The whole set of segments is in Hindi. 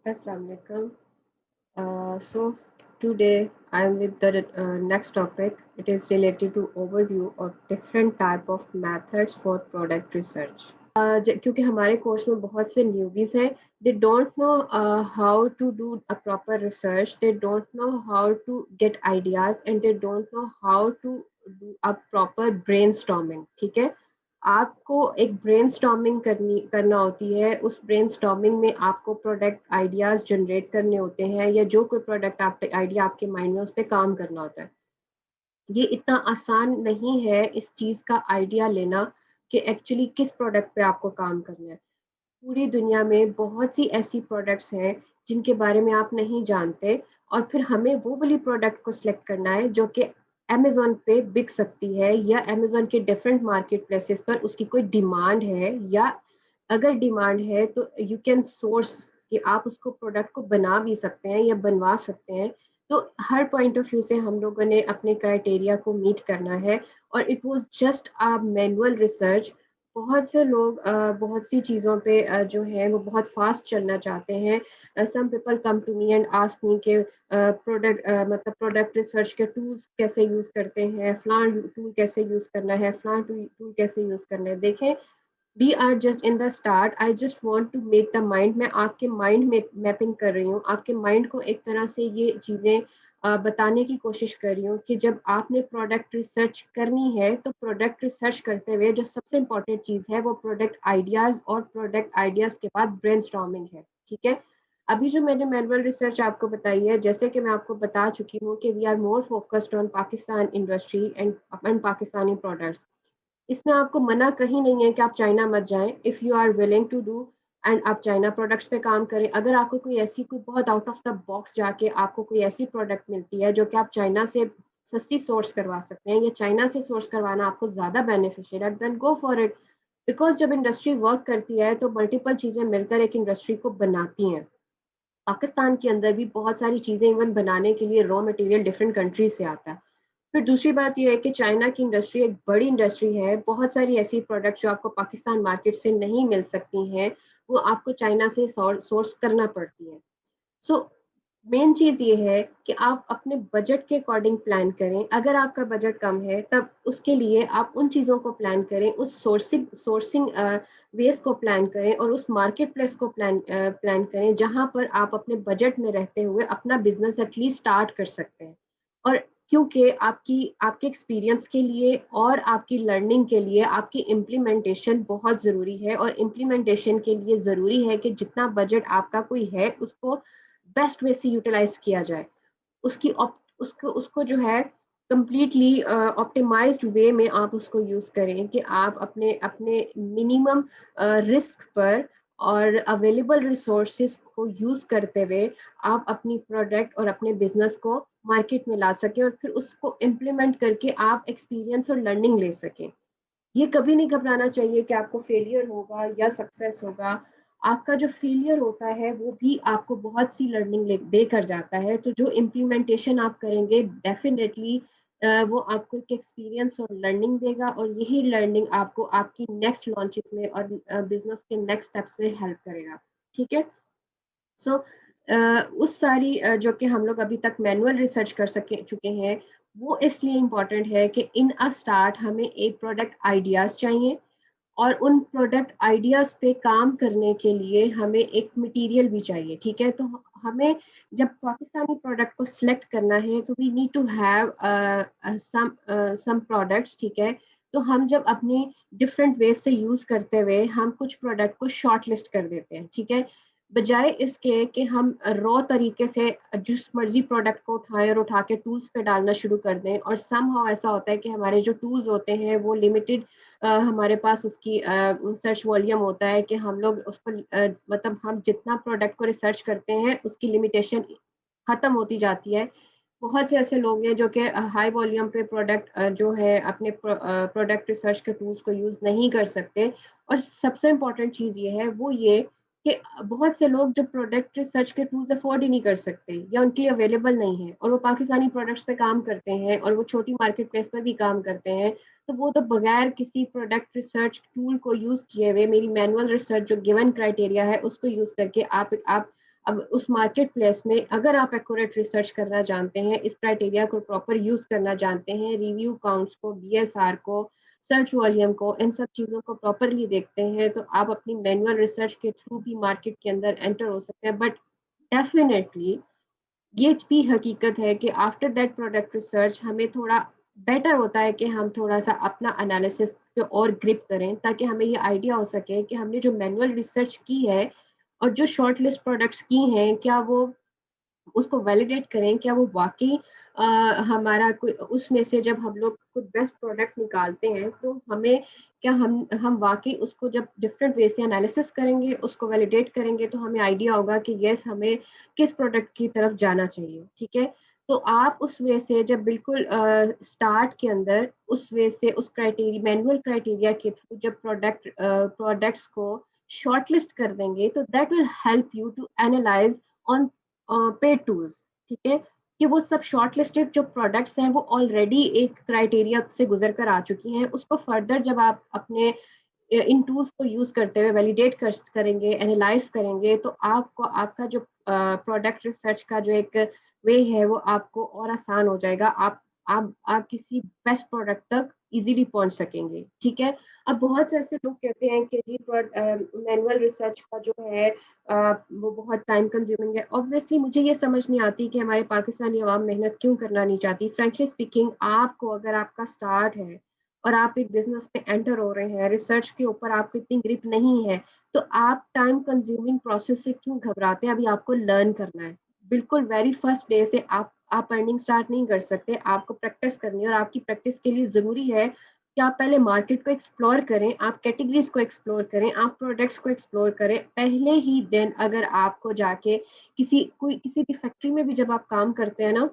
Assalamu alaikum. So today I am with the next topic. It is related to overview of different type of methods for product research. क्योंकि हमारे कोर्स में बहुत से न्यूबीज हैं, they don't know how to do a proper research, they don't know how to get ideas and they don't know how to do a proper brainstorming. ठीक है, आपको एक ब्रेनस्टॉर्मिंग करना होती है। उस ब्रेनस्टॉर्मिंग में आपको प्रोडक्ट आइडियाज जनरेट करने होते हैं या जो कोई प्रोडक्ट आप आइडिया आपके माइंड में उस पर काम करना होता है। ये इतना आसान नहीं है इस चीज़ का आइडिया लेना कि एक्चुअली किस प्रोडक्ट पे आपको काम करना है। पूरी दुनिया में बहुत सी ऐसी प्रोडक्ट्स हैं जिनके बारे में आप नहीं जानते और फिर हमें वो वाली प्रोडक्ट को सिलेक्ट करना है जो कि अमेज़न पे बिक सकती है या अमेज़न के डिफरेंट मार्केट प्लेसेस पर उसकी कोई डिमांड है, या अगर डिमांड है तो यू कैन सोर्स कि आप उसको प्रोडक्ट को बना भी सकते हैं या बनवा सकते हैं। तो हर पॉइंट ऑफ व्यू से हम लोगों ने अपने क्राइटेरिया को मीट करना है और it was just a manual research. बहुत से लोग बहुत सी चीज़ों पे जो है वो बहुत फास्ट चलना चाहते हैं। Some people come to me and ask me के प्रोडक्ट मतलब प्रोडक्ट रिसर्च के टूल्स कैसे यूज़ करते हैं, फलान टूल कैसे यूज़ करना है, फलान टूल कैसे यूज़ करना है। देखें, we are just in the start. I just want to make the mind, मैं आपके माइंड में मैपिंग कर रही हूँ, आपके माइंड को एक तरह से ये चीज़ें बताने की कोशिश कर रही हूँ कि जब आपने प्रोडक्ट रिसर्च करनी है तो प्रोडक्ट रिसर्च करते हुए जो सबसे इम्पोर्टेंट चीज़ है वो प्रोडक्ट आइडियाज़ और प्रोडक्ट आइडियाज़ के बाद ब्रेनस्टॉर्मिंग है। ठीक है, अभी जो मैंने मैनुअल रिसर्च आपको बताई है, जैसे कि मैं आपको बता चुकी हूँ कि we are more focused on Pakistan industry and Pakistani products. इसमें आपको मना कहीं नहीं है कि आप चाइना मत जाएं, if you are willing to do and आप चाइना प्रोडक्ट्स पे काम करें। अगर आपको कोई बहुत आउट ऑफ द बॉक्स जाके आपको कोई ऐसी प्रोडक्ट मिलती है जो कि आप चाइना से सस्ती सोर्स करवा सकते हैं या चाइना से सोर्स करवाना आपको ज़्यादा बेनिफिशियल है, then go for it. Because जब इंडस्ट्री वर्क करती है तो मल्टीपल चीज़ें मिलकर एक इंडस्ट्री को बनाती हैं। पाकिस्तान के अंदर भी बहुत सारी चीज़ें इवन बनाने के लिए रॉ मटेरियल डिफरेंट कंट्रीज से आता है। फिर दूसरी बात ये है कि चाइना की इंडस्ट्री एक बड़ी इंडस्ट्री है। बहुत सारी ऐसी प्रोडक्ट जो आपको पाकिस्तान मार्केट से नहीं मिल सकती हैं, वो आपको चाइना से सोर्स करना पड़ती हैं। सो मेन चीज़ ये है कि आप अपने बजट के अकॉर्डिंग प्लान करें। अगर आपका बजट कम है तब उसके लिए आप उन चीज़ों को प्लान करें, उस सोर्सिंग वेज को प्लान करें और उस मार्केट प्लेस को प्लान करें जहाँ पर आप अपने बजट में रहते हुए अपना बिजनेस एटलीस्ट स्टार्ट कर सकते हैं। और क्योंकि आपकी आपके एक्सपीरियंस के लिए और आपकी लर्निंग के लिए आपकी इम्प्लीमेंटेशन बहुत ज़रूरी है, और इम्प्लीमेंटेशन के लिए ज़रूरी है कि जितना बजट आपका कोई है उसको बेस्ट वे से यूटिलाइज किया जाए। उसको जो है कंप्लीटली ऑप्टिमाइज्ड वे में आप उसको यूज करें कि आप अपने अपने मिनिमम रिस्क पर और अवेलेबल रिसोर्सेज को यूज करते हुए आप अपनी प्रोडक्ट और अपने बिजनेस को मार्केट में ला सकें और फिर उसको इम्प्लीमेंट करके आप एक्सपीरियंस और लर्निंग ले सकें। ये कभी नहीं घबराना चाहिए कि आपको फेलियर होगा या सक्सेस होगा। आपका जो फेलियर होता है वो भी आपको बहुत सी लर्निंग दे कर जाता है। तो जो इम्प्लीमेंटेशन आप करेंगे डेफिनेटली वो आपको एक एक्सपीरियंस और लर्निंग देगा और यही लर्निंग आपको आपकी नेक्स्ट लॉन्चेस में और बिजनेस के नेक्स्ट स्टेप्स में हेल्प करेगा। ठीक है। सो उस सारी जो कि हम लोग अभी तक मैनुअल रिसर्च कर सके चुके हैं, वो इसलिए इम्पोर्टेंट है कि इन अ स्टार्ट हमें एक प्रोडक्ट आइडियाज चाहिए और उन प्रोडक्ट आइडियाज पे काम करने के लिए हमें एक मटेरियल भी चाहिए। ठीक है, तो हमें जब पाकिस्तानी प्रोडक्ट को सिलेक्ट करना है तो we need to have some products. ठीक है, तो हम जब अपने डिफरेंट वेज से यूज करते हुए हम कुछ प्रोडक्ट को शॉर्ट लिस्ट कर देते हैं। ठीक है, बजाय इसके कि हम रॉ तरीके से जिस मर्जी प्रोडक्ट को उठाएं और उठा के टूल्स पे डालना शुरू कर दें, और समहाउ ऐसा होता है कि हमारे जो टूल्स होते हैं वो लिमिटेड, हमारे पास उसकी सर्च वॉल्यूम होता है कि हम लोग उस पर मतलब हम जितना प्रोडक्ट को रिसर्च करते हैं उसकी लिमिटेशन खत्म होती जाती है। बहुत से ऐसे लोग हैं जो कि हाई वॉल्यूम पे प्रोडक्ट जो है अपने प्रोडक्ट रिसर्च के टूल्स को यूज़ नहीं कर सकते। और सबसे इम्पोर्टेंट चीज़ ये है वो ये कि बहुत से लोग जो प्रोडक्ट रिसर्च के टूल्स अफोर्ड ही नहीं कर सकते या उनके लिए अवेलेबल नहीं है और वो पाकिस्तानी प्रोडक्ट्स पे काम करते हैं और वो छोटी मार्केट प्लेस पर भी काम करते हैं। तो वो तो बगैर किसी प्रोडक्ट रिसर्च टूल को यूज़ किए हुए मेरी मैनुअल रिसर्च जो गिवन क्राइटेरिया है उसको यूज़ करके आप अब उस मार्केट प्लेस में अगर आप एक्यूरेट रिसर्च करना जानते हैं, इस क्राइटेरिया को प्रॉपर यूज करना जानते हैं, रिव्यू काउंट्स को, बीएसआर को, सर्च वॉल्यूम को, इन सब चीज़ों को प्रॉपरली देखते हैं, तो आप अपनी मैनुअल रिसर्च के थ्रू भी मार्केट के अंदर एंटर हो सकते हैं। बट डेफिनेटली ये भी हकीकत है कि आफ्टर दैट प्रोडक्ट रिसर्च हमें थोड़ा बेटर होता है कि हम थोड़ा सा अपना एनालिसिस पे और ग्रिप करें, ताकि हमें ये आइडिया हो सके कि हमने जो मैनुअल रिसर्च की है और जो शॉर्ट लिस्ट प्रोडक्ट्स की हैं, क्या वो उसको वैलिडेट करें, क्या वो वाकई हमारा कोई उसमें से जब हम लोग कोई बेस्ट प्रोडक्ट निकालते हैं तो हमें क्या हम वाकई उसको जब डिफरेंट वे से एनालिसिस करेंगे, उसको वैलिडेट करेंगे, तो हमें आइडिया होगा कि यस हमें किस प्रोडक्ट की तरफ जाना चाहिए। ठीक है, तो आप उस वे से जब बिल्कुल स्टार्ट के अंदर उस वे से उस क्राइटेरिया मैनुअल क्राइटेरिया के थ्रू जब प्रोडक्ट्स को शॉर्टलिस्ट कर देंगे, तो that will help you to analyse on paid tools. ठीक है, कि वो सब शॉर्ट लिस्टेड जो प्रोडक्ट्स हैं वो ऑलरेडी एक क्राइटेरिया से गुजर कर आ चुकी हैं, उसको फर्दर जब आप अपने इन टूल्स को यूज करते हुए वैलिडेट करेंगे, एनालाइज करेंगे, तो आपको आपका जो प्रोडक्ट रिसर्च का जो एक वे है वो आपको और आसान हो जाएगा। आप किसी बेस्ट प्रोडक्ट तक इजीली पहुंच सकेंगे। ठीक है, अब बहुत से ऐसे लोग कहते हैं कि जी मैनुअल रिसर्च का जो है वो बहुत टाइम कंज्यूमिंग है। ऑब्वियसली मुझे ये समझ नहीं आती कि हमारे पाकिस्तानी अवाम मेहनत क्यों करना नहीं चाहती। फ्रेंकली स्पीकिंग, आपको अगर आपका स्टार्ट है और आप एक बिजनेस में एंटर हो रहे हैं, रिसर्च के ऊपर आपको इतनी ग्रिप नहीं है, तो आप टाइम कंज्यूमिंग प्रोसेस से क्यों घबराते हैं? अभी आपको लर्न करना है। बिल्कुल वेरी फर्स्ट डे से आप अर्निंग स्टार्ट नहीं कर सकते, आपको प्रैक्टिस करनी है, और आपकी प्रैक्टिस के लिए जरूरी है कि आप पहले मार्केट को एक्सप्लोर करें, आप कैटेगरीज को एक्सप्लोर करें, आप प्रोडक्ट्स को एक्सप्लोर करें। पहले ही दिन अगर आपको जाके किसी भी फैक्ट्री में भी जब आप काम करते हैं ना,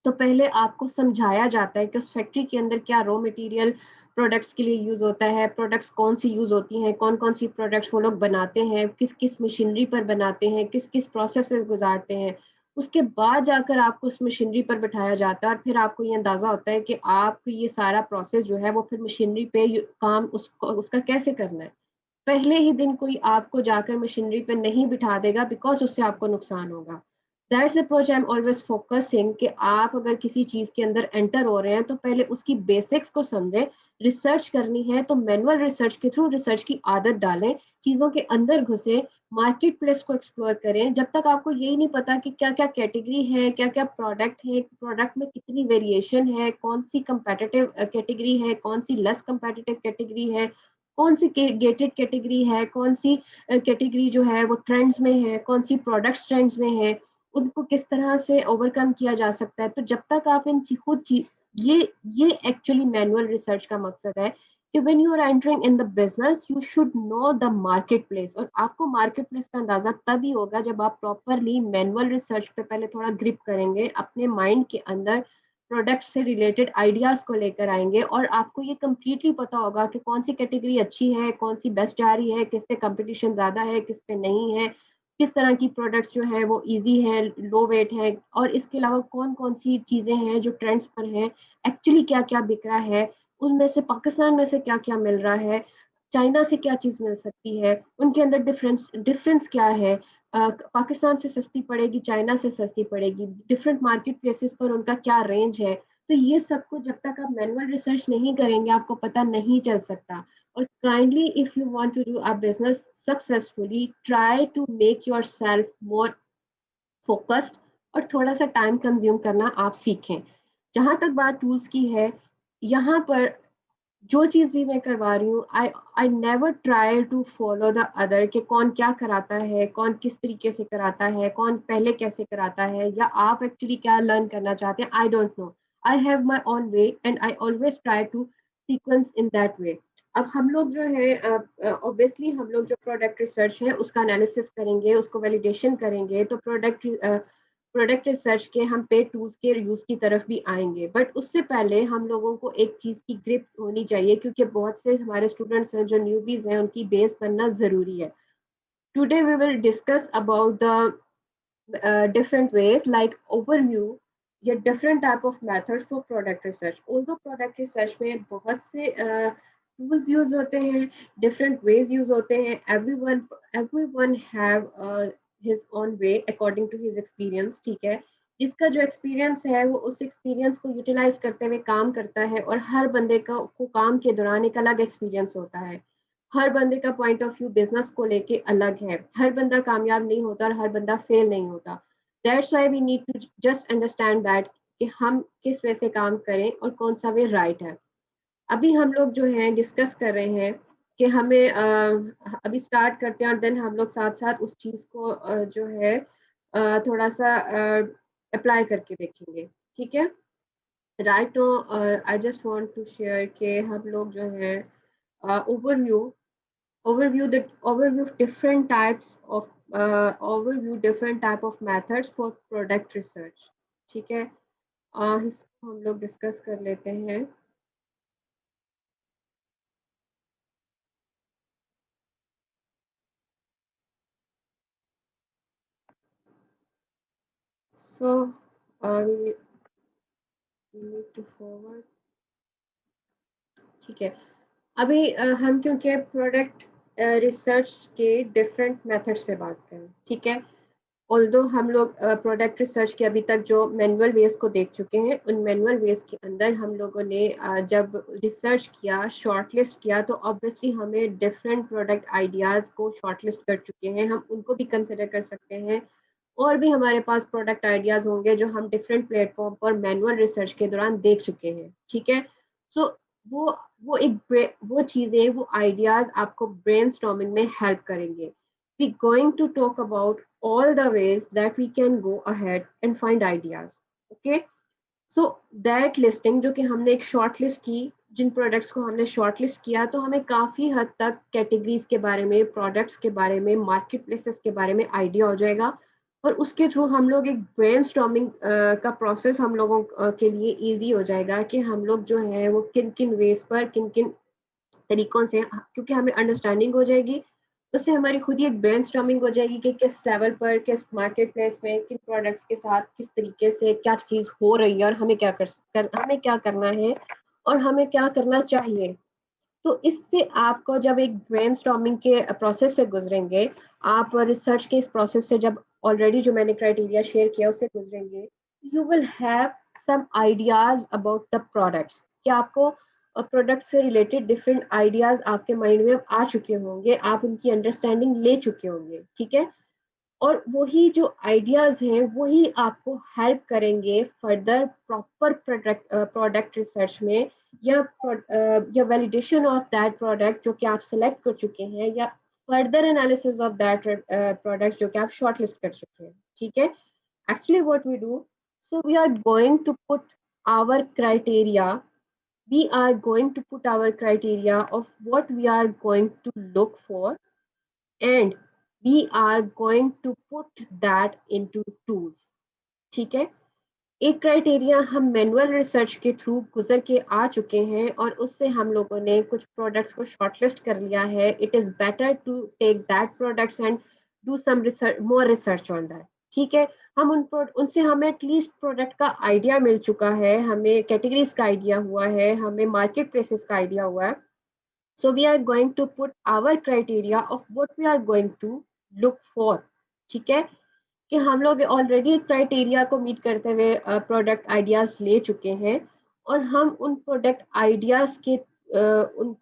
तो पहले आपको समझाया जाता है कि उस फैक्ट्री के अंदर क्या रॉ मटेरियल प्रोडक्ट्स के लिए यूज होता है, प्रोडक्ट्स कौन सी यूज होती हैं, कौन कौन सी प्रोडक्ट्स वो लोग बनाते हैं, किस किस मशीनरी पर बनाते हैं, किस किस प्रोसेस से गुजारते हैं। उसके बाद जाकर आपको उस मशीनरी पर बिठाया जाता है और फिर आपको ये अंदाजा होता है कि आपको ये सारा प्रोसेस जो है वो फिर मशीनरी पे काम उसका कैसे करना है। पहले ही दिन कोई आपको जाकर मशीनरी पे नहीं बिठा देगा, बिकॉज उससे आपको नुकसान होगा। That's approach I am always focusing कि आप अगर किसी चीज के अंदर एंटर हो रहे हैं तो पहले उसकी बेसिक्स को समझें। रिसर्च करनी है तो मैनुअल रिसर्च के थ्रू रिसर्च की आदत डालें, चीजों के अंदर घुसे, मार्केट प्लेस को एक्सप्लोर करें। जब तक आपको यही नहीं पता कि क्या क्या कैटेगरी है, क्या क्या प्रोडक्ट है, प्रोडक्ट में कितनी वेरिएशन है, कौन सी कंपेटिटिव कैटेगरी है, कौन सी लेस कंपेटिटिव कैटेगरी है, कौन सी गेटेड कैटेगरी है, कौन सी कैटेगरी जो है वो ट्रेंड्स में है, कौन सी प्रोडक्ट्स ट्रेंड्स में है, उनको किस तरह से ओवरकम किया जा सकता है। तो जब तक आप इन खुद ये ये एक्चुअली मैनुअल रिसर्च का मकसद है कि when you are entering in the business you should know the market place. और आपको मार्केट प्लेस का अंदाजा तभी होगा जब आप प्रॉपरली मैनुअल रिसर्च पे पहले थोड़ा ग्रिप करेंगे, अपने माइंड के अंदर प्रोडक्ट से रिलेटेड आइडियाज को लेकर आएंगे, और आपको ये कंप्लीटली पता होगा कि कौन सी कैटेगरी अच्छी है, कौन सी बेस्ट जा रही है, किस पे कंपटीशन ज्यादा है, किस पे नहीं है, किस तरह की प्रोडक्ट्स जो है वो इजी है, लो वेट है, और इसके अलावा कौन कौन सी चीजें हैं जो ट्रेंड्स पर हैं, एक्चुअली क्या क्या बिक रहा है, उनमें से पाकिस्तान में से क्या क्या मिल रहा है, चाइना से क्या चीज मिल सकती है, उनके अंदर डिफरेंस डिफरेंस क्या है, पाकिस्तान से सस्ती पड़ेगी, चाइना से सस्ती पड़ेगी, डिफरेंट मार्केट प्लेसेस पर उनका क्या रेंज है। तो ये सब कुछ जब तक आप मैनुअल रिसर्च नहीं करेंगे आपको पता नहीं चल सकता। और kindly if you want to do a business successfully, try to make yourself more focused, और थोड़ा सा टाइम कंज्यूम करना आप सीखें। जहां तक बात टूल्स की है, यहाँ पर जो चीज भी मैं करवा रही हूँ, I I never try to follow the other, कि कौन क्या कराता है, कौन किस तरीके से कराता है, कौन पहले कैसे कराता है, या आप एक्चुअली क्या लर्न करना चाहते हैं, I don't know. I have my own way and I always try to sequence in that way. अब हम लोग जो है ऑब्वियसली हम लोग जो प्रोडक्ट रिसर्च है उसका एनालिसिस करेंगे, उसको वैलिडेशन करेंगे, तो प्रोडक्ट रिसर्च के हम पेड टूल्स के यूज की तरफ भी आएंगे। बट उससे पहले हम लोगों को एक चीज की ग्रिप होनी चाहिए, क्योंकि बहुत से हमारे स्टूडेंट्स हैं जो न्यूबीज हैं, उनकी बेस बनना जरूरी है। Today we will discuss about the different ways like overview या different type of methods for product research। although product research में बहुत से tools यूज होते हैं, different ways यूज होते हैं, everyone have his own way according to his experience, ठीक है। जिसका जो एक्सपीरियंस है वो उस एक्सपीरियंस को यूटिलाइज करते हुए काम करता है, और हर बंदे का को काम के दौरान एक अलग एक्सपीरियंस होता है। हर बंदे का पॉइंट ऑफ व्यू बिजनेस को लेके अलग है, हर बंदा कामयाब नहीं होता और हर बंदा फेल नहीं होता। That's why we need to just understand that कि हम किस वे से काम करें और कौन सा वे राइट है। अभी हम लोग जो है डिस्कस कर रहे हैं कि हमें अभी स्टार्ट करते हैं, और देन हम लोग साथ साथ उस चीज़ को जो है थोड़ा सा अप्लाई करके देखेंगे, ठीक है। Right now I just want to share कि हम लोग जो है overview overview different types of overview different type of methods for product research, ठीक है। इसको हम लोग डिस्कस कर लेते हैं। So we need to forward, ठीक है। अभी हम क्योंकि प्रोडक्ट रिसर्च के डिफरेंट मेथड्स पे बात करें, ठीक है। ऑल्दो हम लोग प्रोडक्ट रिसर्च के अभी तक जो मैनुअल वेज को देख चुके हैं, उन मैनुअल वेज के अंदर हम लोगों ने जब रिसर्च किया, शॉर्टलिस्ट किया, तो ऑब्वियसली हमें डिफरेंट प्रोडक्ट आइडियाज़ को शॉर्टलिस्ट कर चुके हैं, हम उनको भी कंसिडर कर सकते हैं। और भी हमारे पास प्रोडक्ट आइडियाज़ होंगे जो हम डिफरेंट प्लेटफॉर्म पर मैनुअल रिसर्च के दौरान देख चुके हैं, ठीक है। सो वो वो चीज़ें, वो आइडियाज़ आपको ब्रेनस्टॉर्मिंग में हेल्प करेंगे। we going to talk about all the ways that we can go ahead and find ideas, okay। So that listing जो कि हमने एक शॉर्ट लिस्ट की, जिन प्रोडक्ट्स को हमने शॉर्ट लिस्ट किया, तो हमें काफ़ी हद तक कैटेगरीज के बारे में, प्रोडक्ट्स के बारे में, मार्केट प्लेसेस के बारे में आइडिया हो जाएगा। और उसके थ्रू हम लोग एक ब्रेन स्टॉर्मिंग का प्रोसेस हम लोगों के लिए ईजी हो जाएगा कि हम लोग जो है वो किन किन वेज पर, किन किन तरीकों से, क्योंकि हमें अंडरस्टैंडिंग हो जाएगी, उससे हमारी खुद ही एक ब्रेनस्टॉर्मिंग हो जाएगी कि किस लेवल पर, किस मार्केट प्लेस में, किन प्रोडक्ट्स के साथ किस तरीके से क्या चीज़ हो रही है, और हमें हमें क्या करना है और हमें क्या करना चाहिए। तो इससे आपको जब एक ब्रेनस्टॉर्मिंग के प्रोसेस से गुजरेंगे, आप रिसर्च के इस प्रोसेस से जब ऑलरेडी जो मैंने क्राइटेरिया शेयर किया उससे गुजरेंगे, you will have some ideas about the products, कि आपको प्रोडक्ट से रिलेटेड डिफरेंट आइडियाज आपके माइंड में आ चुके होंगे, आप उनकी अंडरस्टैंडिंग ले चुके होंगे, ठीक है। और वही जो आइडियाज हैं वही आपको हेल्प करेंगे फर्दर प्रॉपर प्रोडक्ट रिसर्च में, या वैलिडेशन ऑफ दैट प्रोडक्ट जो कि आप सेलेक्ट कर चुके हैं, या further analysis of that product जो कि आप शॉर्टलिस्ट कर चुके हैं, ठीक है। Actually what we do, so we are going to put our criteria, we are going to put our criteria of what we are going to look for, and we are going to put that into tools, ठीक है। एक क्राइटेरिया हम मैनुअल रिसर्च के थ्रू गुजर के आ चुके हैं, और उससे हम लोगों ने कुछ प्रोडक्ट्स को शॉर्टलिस्ट कर लिया है। It is better to take that products and do some research, more research on that, ठीक है। हम उनसे हमें एटलीस्ट प्रोडक्ट का आइडिया मिल चुका है, हमें कैटेगरीज का आइडिया हुआ है, हमें मार्केट प्लेसेस का आइडिया हुआ है। So we are going to put our criteria of what we are going to look for, ठीक है। कि हम लोग ऑलरेडी क्राइटेरिया को मीट करते हुए प्रोडक्ट आइडियाज ले चुके हैं, और हम उन प्रोडक्ट आइडियाज के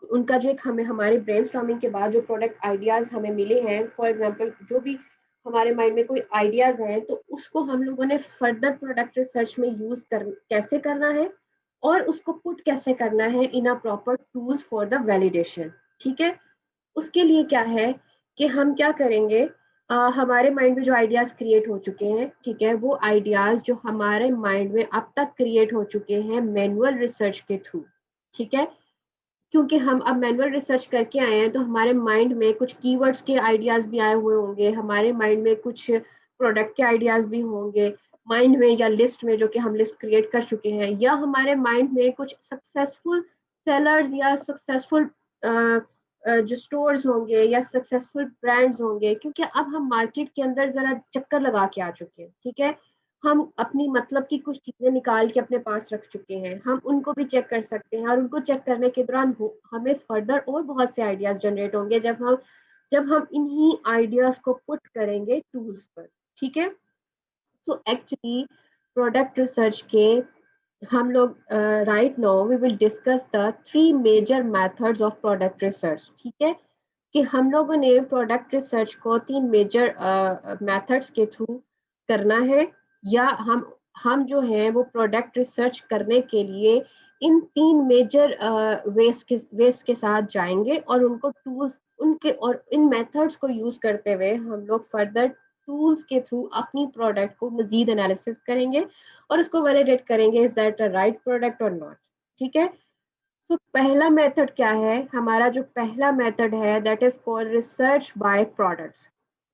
उनका जो एक हमें हमारे ब्रेनस्टॉर्मिंग के बाद जो प्रोडक्ट आइडियाज हमें मिले हैं, फॉर एग्जांपल जो भी हमारे माइंड में कोई आइडियाज हैं, तो उसको हम लोगों ने फर्दर प्रोडक्ट रिसर्च में यूज कैसे करना है, और उसको पुट कैसे करना है in a proper tools for the validation, ठीक है। उसके लिए क्या है कि हम क्या करेंगे, हमारे माइंड में जो आइडियाज क्रिएट हो चुके हैं, ठीक है, वो आइडियाज जो हमारे माइंड में अब तक क्रिएट हो चुके हैं मैनुअल रिसर्च के थ्रू, ठीक है। क्योंकि हम अब मैनुअल रिसर्च करके आए हैं, तो हमारे माइंड में कुछ कीवर्ड्स के आइडियाज भी आए हुए होंगे, हमारे माइंड में कुछ प्रोडक्ट के आइडियाज भी होंगे माइंड में, या लिस्ट में जो कि हम लिस्ट क्रिएट कर चुके हैं, या हमारे माइंड में कुछ सक्सेसफुल सेलर्स या सक्सेसफुल जो स्टोर्स होंगे या सक्सेसफुल ब्रांड्स होंगे, क्योंकि अब हम मार्केट के अंदर जरा चक्कर लगा के आ चुके हैं, ठीक है। हम अपनी मतलब की कुछ चीजें निकाल के अपने पास रख चुके हैं, हम उनको भी चेक कर सकते हैं, और उनको चेक करने के दौरान हमें फर्दर और बहुत से आइडियाज जनरेट होंगे, जब हम जब हम इन्हीं आइडियाज को पुट करेंगे टूल्स पर, ठीक है। सो एक्चुअली प्रोडक्ट रिसर्च के हम लोग right now we will discuss the 3 major methods of product research, ठीक है, कि हम लोगों ने प्रोडक्ट रिसर्च को 3 मेजर मेथड्स के थ्रू करना है, या हम जो है वो प्रोडक्ट रिसर्च करने के लिए इन 3 मेजर वेस के साथ जाएंगे, और उनको टूल्स उनके और इन मेथड्स को यूज करते हुए हम लोग फर्दर टूल्स के थ्रू अपनी प्रोडक्ट को मजीद एनालिसिस करेंगे और उसको वैलिडेट करेंगे is that a right product और नॉट, ठीक है। तो पहला मेथड क्या है, हमारा जो पहला मेथड है that is called research by products.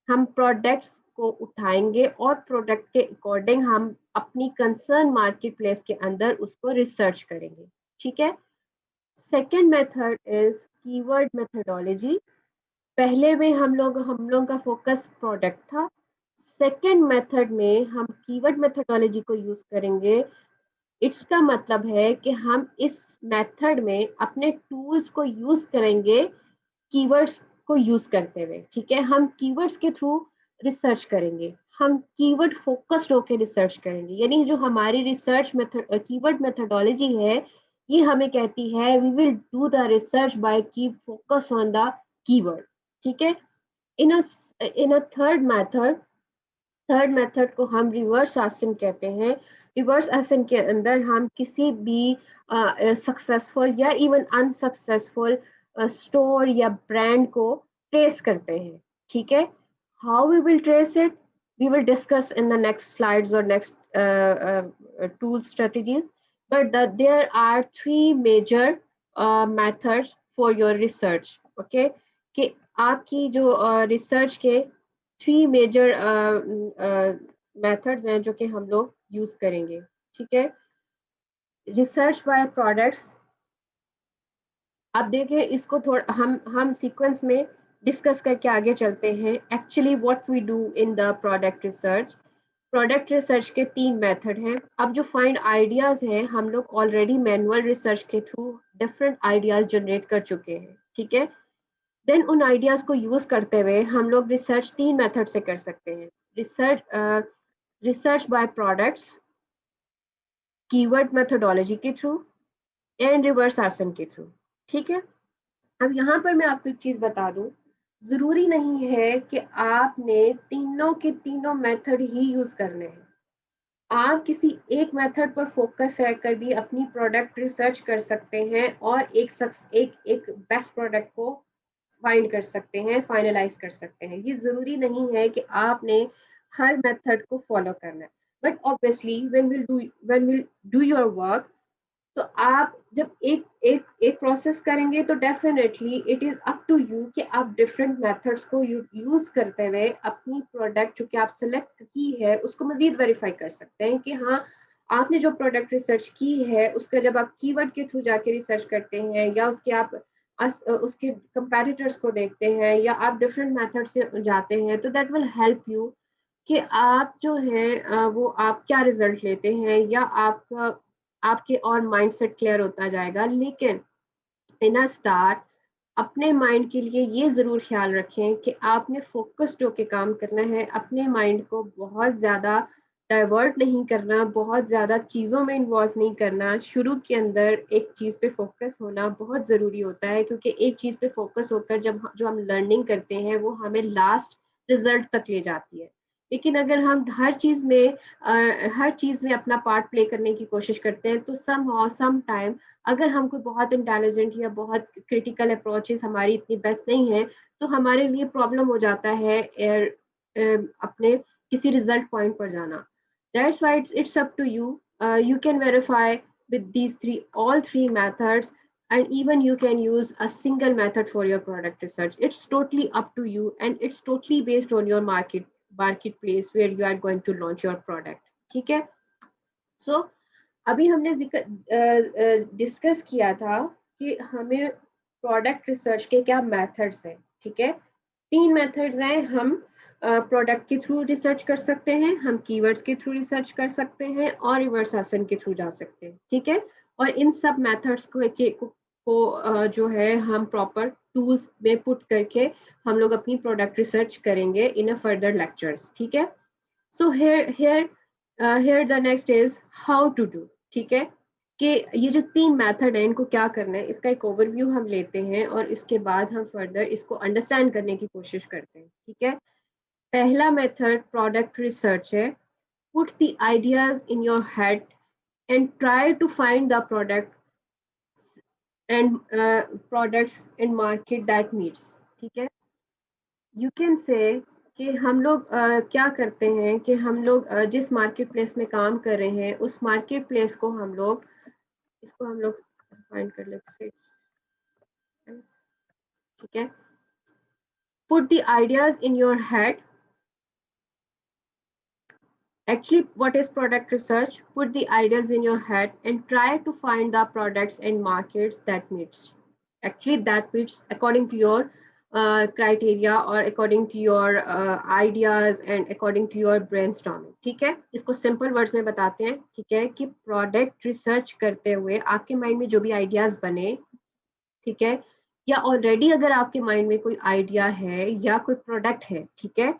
हम प्रोडक्ट्स को उठाएंगे और प्रोडक्ट के अकॉर्डिंग हम अपनी कंसर्न मार्केट प्लेस के अंदर उसको रिसर्च करेंगे, ठीक है। Second method is keyword methodology. पहले में हम लोग का फोकस प्रोडक्ट था। सेकेंड मेथड में हम कीवर्ड मेथडोलॉजी को यूज करेंगे। इसका मतलब है कि हम इस मेथड में अपने टूल्स को यूज करेंगे कीवर्ड्स को यूज करते हुए, ठीक है। हम कीवर्ड्स के थ्रू रिसर्च करेंगे, हम कीवर्ड फोकस्ड होकर रिसर्च करेंगे, यानी जो हमारी रिसर्च मेथड कीवर्ड मेथडोलॉजी है ये हमें कहती है we will do the research by keep focus on the keyword, ठीक है। इन अ थर्ड मेथड को हम रिवर्स आसन कहते हैं। रिवर्स आसन के अंदर हम किसी भी सक्सेसफुल या इवन अनसक्सेसफुल स्टोर या ब्रांड को ट्रेस करते हैं, ठीक है। How we will trace it, we will discuss in the next slides or next tool strategies, but there are 3 major methods for your research, okay, कि आपकी जो रिसर्च के 3 मेजर मेथड्स हैं जो कि हम लोग यूज करेंगे, ठीक है। रिसर्च बाय प्रोडक्ट्स, अब देखिए इसको थोड़ा हम सीक्वेंस में डिस्कस करके आगे चलते हैं। Actually what we do in the product research के 3 मेथड हैं। अब जो फाइंड आइडियाज हैं हम लोग ऑलरेडी मैनुअल रिसर्च के थ्रू डिफरेंट आइडियाज जनरेट कर चुके हैं, ठीक है। देन उन आइडियाज को यूज करते हुए हम लोग रिसर्च 3 मेथड से कर सकते हैं। Research by products, keyword methodology के थ्रू एंड रिवर्स आर्सन के थ्रू, ठीक है। अब यहाँ पर मैं आपको एक चीज बता दूं, जरूरी नहीं है कि आपने तीनों के तीनों मेथड ही यूज करने हैं। आप किसी एक मेथड पर फोकस रहकर भी अपनी प्रोडक्ट रिसर्च कर सकते हैं और एक बेस्ट प्रोडक्ट को फाइंड कर सकते हैं, फाइनलाइज कर सकते हैं। ये जरूरी नहीं है कि आपने हर मेथड को फॉलो करना है, but obviously when will do your work, तो आप जब एक एक एक प्रोसेस करेंगे तो definitely it is up to you कि आप डिफरेंट मेथड्स को यूज करते हुए अपनी प्रोडक्ट जो कि आप सेलेक्ट की है उसको मजीद वेरीफाई कर सकते हैं कि हाँ, आपने जो प्रोडक्ट रिसर्च की है उसका जब आप कीवर्ड के थ्रू जाके रिसर्च करते हैं या उसके कंपैटिटर्स को देखते हैं या आप डिफरेंट मेथड से जाते हैं, तो दैट विल हेल्प यू कि आप जो है वो आप क्या रिजल्ट लेते हैं, या आपके और माइंडसेट क्लियर होता जाएगा। लेकिन इन अ स्टार्ट अपने माइंड के लिए ये जरूर ख्याल रखें कि आपने फोकस्ड होकर काम करना है, अपने माइंड को बहुत ज्यादा डाइवर्ट नहीं करना, बहुत ज्यादा चीजों में इन्वॉल्व नहीं करना। शुरू के अंदर एक चीज पे फोकस होना बहुत जरूरी होता है, क्योंकि एक चीज पे फोकस होकर जब जो हम लर्निंग करते हैं वो हमें लास्ट रिजल्ट तक ले जाती है। लेकिन अगर हम हर चीज में अपना पार्ट प्ले करने की कोशिश करते हैं तो सम टाइम अगर हम कोई बहुत इंटेलिजेंट या बहुत क्रिटिकल अप्रोचेस हमारी इतनी बेस्ट नहीं है तो हमारे लिए प्रॉब्लम हो जाता है अपने किसी रिजल्ट पॉइंट पर जाना। That's why it's up to you, you can verify with these all three methods, and even you can use a single method for your product research. It's totally up to you and it's totally based on your marketplace where you are going to launch your product, ठीक है। सो अभी हमने डिस्कस किया था कि हमें प्रोडक्ट रिसर्च के क्या मेथड्स हैं, ठीक है। 3 मेथड्स हैं। हम प्रोडक्ट के थ्रू रिसर्च कर सकते हैं, हम कीवर्ड्स के थ्रू रिसर्च कर सकते हैं और रिवर्स आसन के थ्रू जा सकते हैं, ठीक है। और इन सब मेथड्स को जो है हम प्रॉपर टूल्स में पुट करके हम लोग अपनी प्रोडक्ट रिसर्च करेंगे इन अ फर्दर लेक्चर्स, ठीक है। सो here the next is how to do, ठीक है, कि ये जो 3 मेथड है इनको क्या करना है, इसका एक ओवरव्यू हम लेते हैं और इसके बाद हम फर्दर इसको अंडरस्टैंड करने की कोशिश करते हैं, ठीक है। पहला मेथड प्रोडक्ट रिसर्च है। Put the ideas in your head and try to find the product and products in market that meets, ठीक है। यू कैन से कि हम लोग क्या करते हैं कि हम लोग जिस मार्केट प्लेस में काम कर रहे हैं उस मार्केट प्लेस को हम लोग इसको हम लोग फाइंड कर लेते हैं, ठीक है। Put the ideas in your head. Actually, what is product research? Put the ideas in your head and try to find the products and markets that meets. Actually, that meets according to your criteria or according to your ideas and according to your brainstorming. ठीक है, इसको simple words में बताते हैं, ठीक है, कि product research करते हुए आपके mind में जो भी ideas बने, ठीक है, या ऑलरेडी अगर आपके माइंड में कोई आइडिया है या कोई प्रोडक्ट है, ठीक है,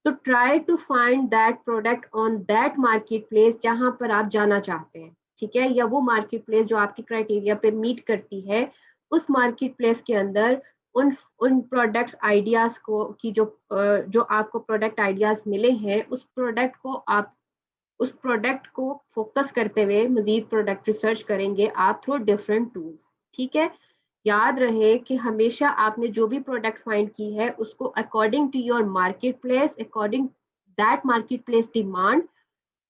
तो try to find that product on that market place जहां पर आप जाना चाहते हैं, ठीक है, या वो मार्केट प्लेस जो आपकी क्राइटेरिया पे मीट करती है, उस मार्केट प्लेस के अंदर उन उन प्रोडक्ट्स आइडियाज को की जो आपको प्रोडक्ट आइडियाज मिले हैं उस प्रोडक्ट को फोकस करते हुए मजीद प्रोडक्ट रिसर्च करेंगे आप थ्रू डिफरेंट टूल्स, ठीक है। याद रहे कि हमेशा आपने जो भी प्रोडक्ट फाइंड की है उसको according to your market place, according that market place demand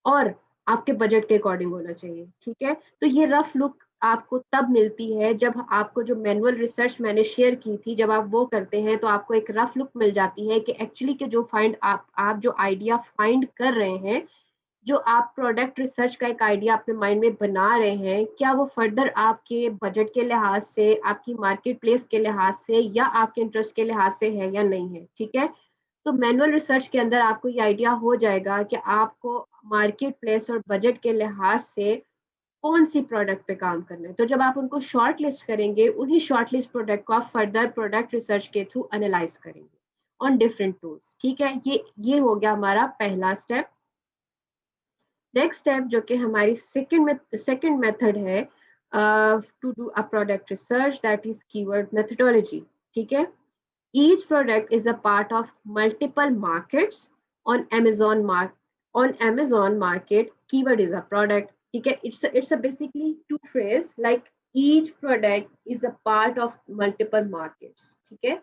और आपके बजट के अकॉर्डिंग होना चाहिए, ठीक है। तो ये रफ लुक आपको तब मिलती है जब आपको जो मैनुअल रिसर्च मैंने शेयर की थी, जब आप वो करते हैं तो आपको एक रफ लुक मिल जाती है कि एक्चुअली के जो फाइंड आप जो आइडिया फाइंड कर रहे हैं, जो आप प्रोडक्ट रिसर्च का एक आइडिया अपने माइंड में बना रहे हैं, क्या वो फर्दर आपके बजट के लिहाज से, आपकी मार्केट प्लेस के लिहाज से या आपके इंटरेस्ट के लिहाज से है या नहीं है, ठीक है। तो मैनुअल रिसर्च के अंदर आपको ये आइडिया हो जाएगा कि आपको मार्केट प्लेस और बजट के लिहाज से कौन सी प्रोडक्ट पे काम करना है। तो जब आप उनको शॉर्ट लिस्ट करेंगे, उन्हीं शॉर्ट लिस्ट प्रोडक्ट को आप फर्दर प्रोडक्ट रिसर्च के थ्रू एनालाइज करेंगे ऑन डिफरेंट टूल्स, ठीक है। ये हो गया हमारा पहला स्टेप। नेक्स्ट स्टेप जो कि हमारी सेकंड मेथड है to do a product research, that is keyword methodology, ठीक है। Each product is a part of multiple markets on Amazon market. Keyword is a product, ठीक है। It's a basically two phrase like each product is a part of multiple markets, ठीक है।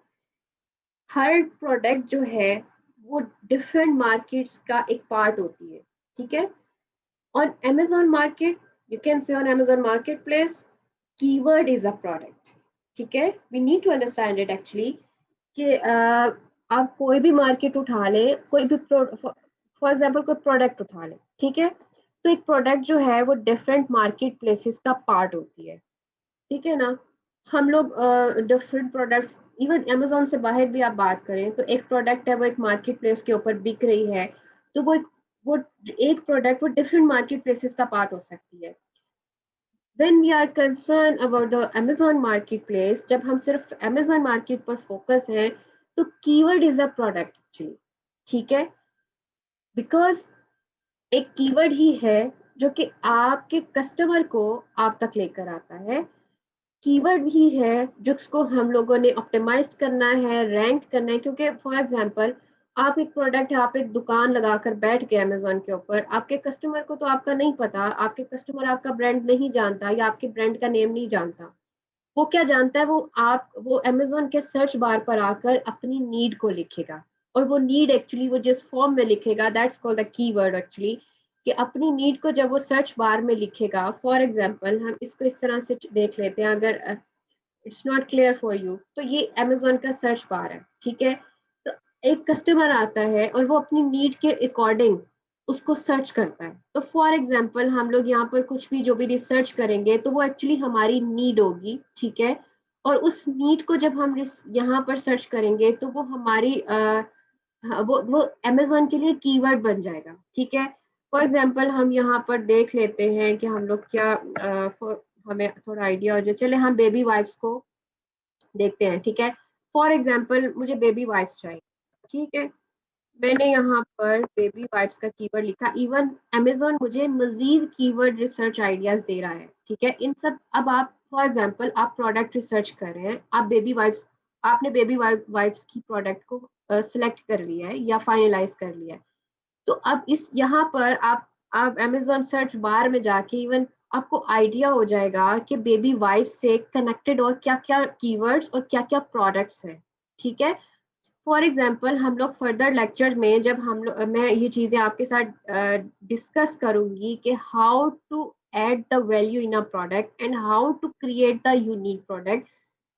हर प्रोडक्ट जो है वो डिफरेंट मार्केट्स का एक पार्ट होती है, ठीक है। On Amazon market, you can say on Amazon marketplace, keyword is a product, ठीक है। We need to understand it actually कि आप कोई भी मार्केट उठा लें, कोई भी फॉर एग्जांपल कोई प्रोडक्ट उठा लें, ठीक है। तो एक प्रोडक्ट जो है वो डिफरेंट मार्केट प्लेसेस का पार्ट होती है, ठीक है ना। हम लोग डिफरेंट प्रोडक्ट्स इवन अमेजोन से बाहर भी आप बात करें तो एक प्रोडक्ट है वो एक मार्केट प्लेस के ऊपर बिक रही है, तो वो एक प्रोडक्ट वो डिफरेंट मार्केट प्लेसेस का पार्ट हो सकती है। When we are concerned about the Amazon marketplace, जब हम सिर्फ Amazon market पर फोकस हैं तो keyword is a product actually, ठीक है। बिकॉज एक कीवर्ड ही है जो कि आपके कस्टमर को आप तक लेकर आता है। कीवर्ड ही है जिसको हम लोगों ने ऑप्टिमाइज करना है, रैंक करना है, क्योंकि फॉर एग्जांपल आप एक प्रोडक्ट है, आप एक दुकान लगाकर बैठ गए अमेजोन के ऊपर, आपके कस्टमर को तो आपका नहीं पता, आपके कस्टमर आपका ब्रांड नहीं जानता या आपके ब्रांड का नेम नहीं जानता। वो क्या जानता है, वो अमेजोन के सर्च बार पर आकर अपनी नीड को लिखेगा और वो नीड एक्चुअली वो जिस फॉर्म में लिखेगा that's called the keyword actually, कि अपनी नीड को जब वो सर्च बार में लिखेगा। फॉर एग्जांपल हम इसको इस तरह से देख लेते हैं, अगर it's not clear for you तो ये अमेजोन का सर्च बार है, ठीक है। तो एक कस्टमर आता है और वो अपनी नीड के अकॉर्डिंग उसको सर्च करता है। तो फॉर एग्जांपल हम लोग यहाँ पर कुछ भी जो भी रिसर्च करेंगे तो वो एक्चुअली हमारी नीड होगी, ठीक है। और उस नीड को जब हम यहाँ पर सर्च करेंगे तो वो हमारी वो अमेजोन के लिए कीवर्ड बन जाएगा, ठीक है। फॉर एग्जांपल हम यहाँ पर देख लेते हैं कि हम लोग क्या हमें थोड़ा आइडिया हो जाए। चले हम बेबी वाइप्स को देखते हैं, ठीक है। फॉर एग्जाम्पल मुझे बेबी वाइप्स चाहिए, ठीक है, मैंने यहाँ पर बेबी वाइप्स का कीवर्ड लिखा, इवन अमेजोन मुझे मजीद कीवर्ड रिसर्च आइडियाज दे रहा है, ठीक है, इन सब। अब आप फॉर एग्जांपल आप प्रोडक्ट रिसर्च कर रहे हैं, आप बेबी वाइप्स, आपने बेबी वाइप्स की प्रोडक्ट को सिलेक्ट कर लिया है या फाइनलाइज कर लिया है, तो अब इस यहाँ पर आप अमेजोन सर्च बार में जाके इवन आपको आइडिया हो जाएगा कि बेबी वाइप्स से कनेक्टेड और क्या क्या कीवर्ड्स और क्या क्या प्रोडक्ट्स हैं, ठीक है। फॉर एग्जाम्पल हम लोग फर्दर लेक्चर में जब हम लोग, मैं ये चीज़ें आपके साथ डिस्कस करूंगी कि how to add the value in a product and how to create the unique product,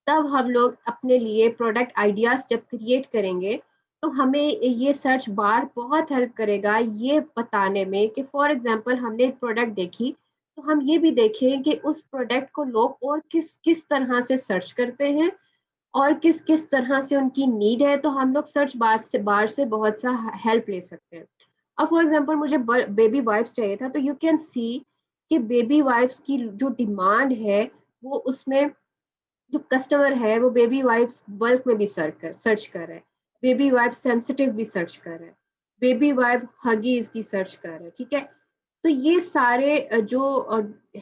तब हम लोग अपने लिए प्रोडक्ट आइडियाज जब क्रिएट करेंगे तो हमें ये सर्च बार बहुत हेल्प करेगा ये बताने में कि फॉर एग्जांपल हमने एक प्रोडक्ट देखी, तो हम ये भी देखें कि उस प्रोडक्ट को लोग और किस किस तरह से सर्च करते हैं और किस किस तरह से उनकी नीड है, तो हम लोग सर्च बार से बहुत सा हेल्प ले सकते हैं। अब फॉर एग्जांपल मुझे बेबी वाइप्स चाहिए था, तो यू कैन सी कि बेबी वाइप्स की जो डिमांड है वो उसमें जो कस्टमर है वो बेबी वाइप्स बल्क में भी सर्च कर रहा है, बेबी वाइप सेंसिटिव भी सर्च कर रहा है, बेबी वाइप हगीज भी सर्च कर रहा है, ठीक है। तो ये सारे जो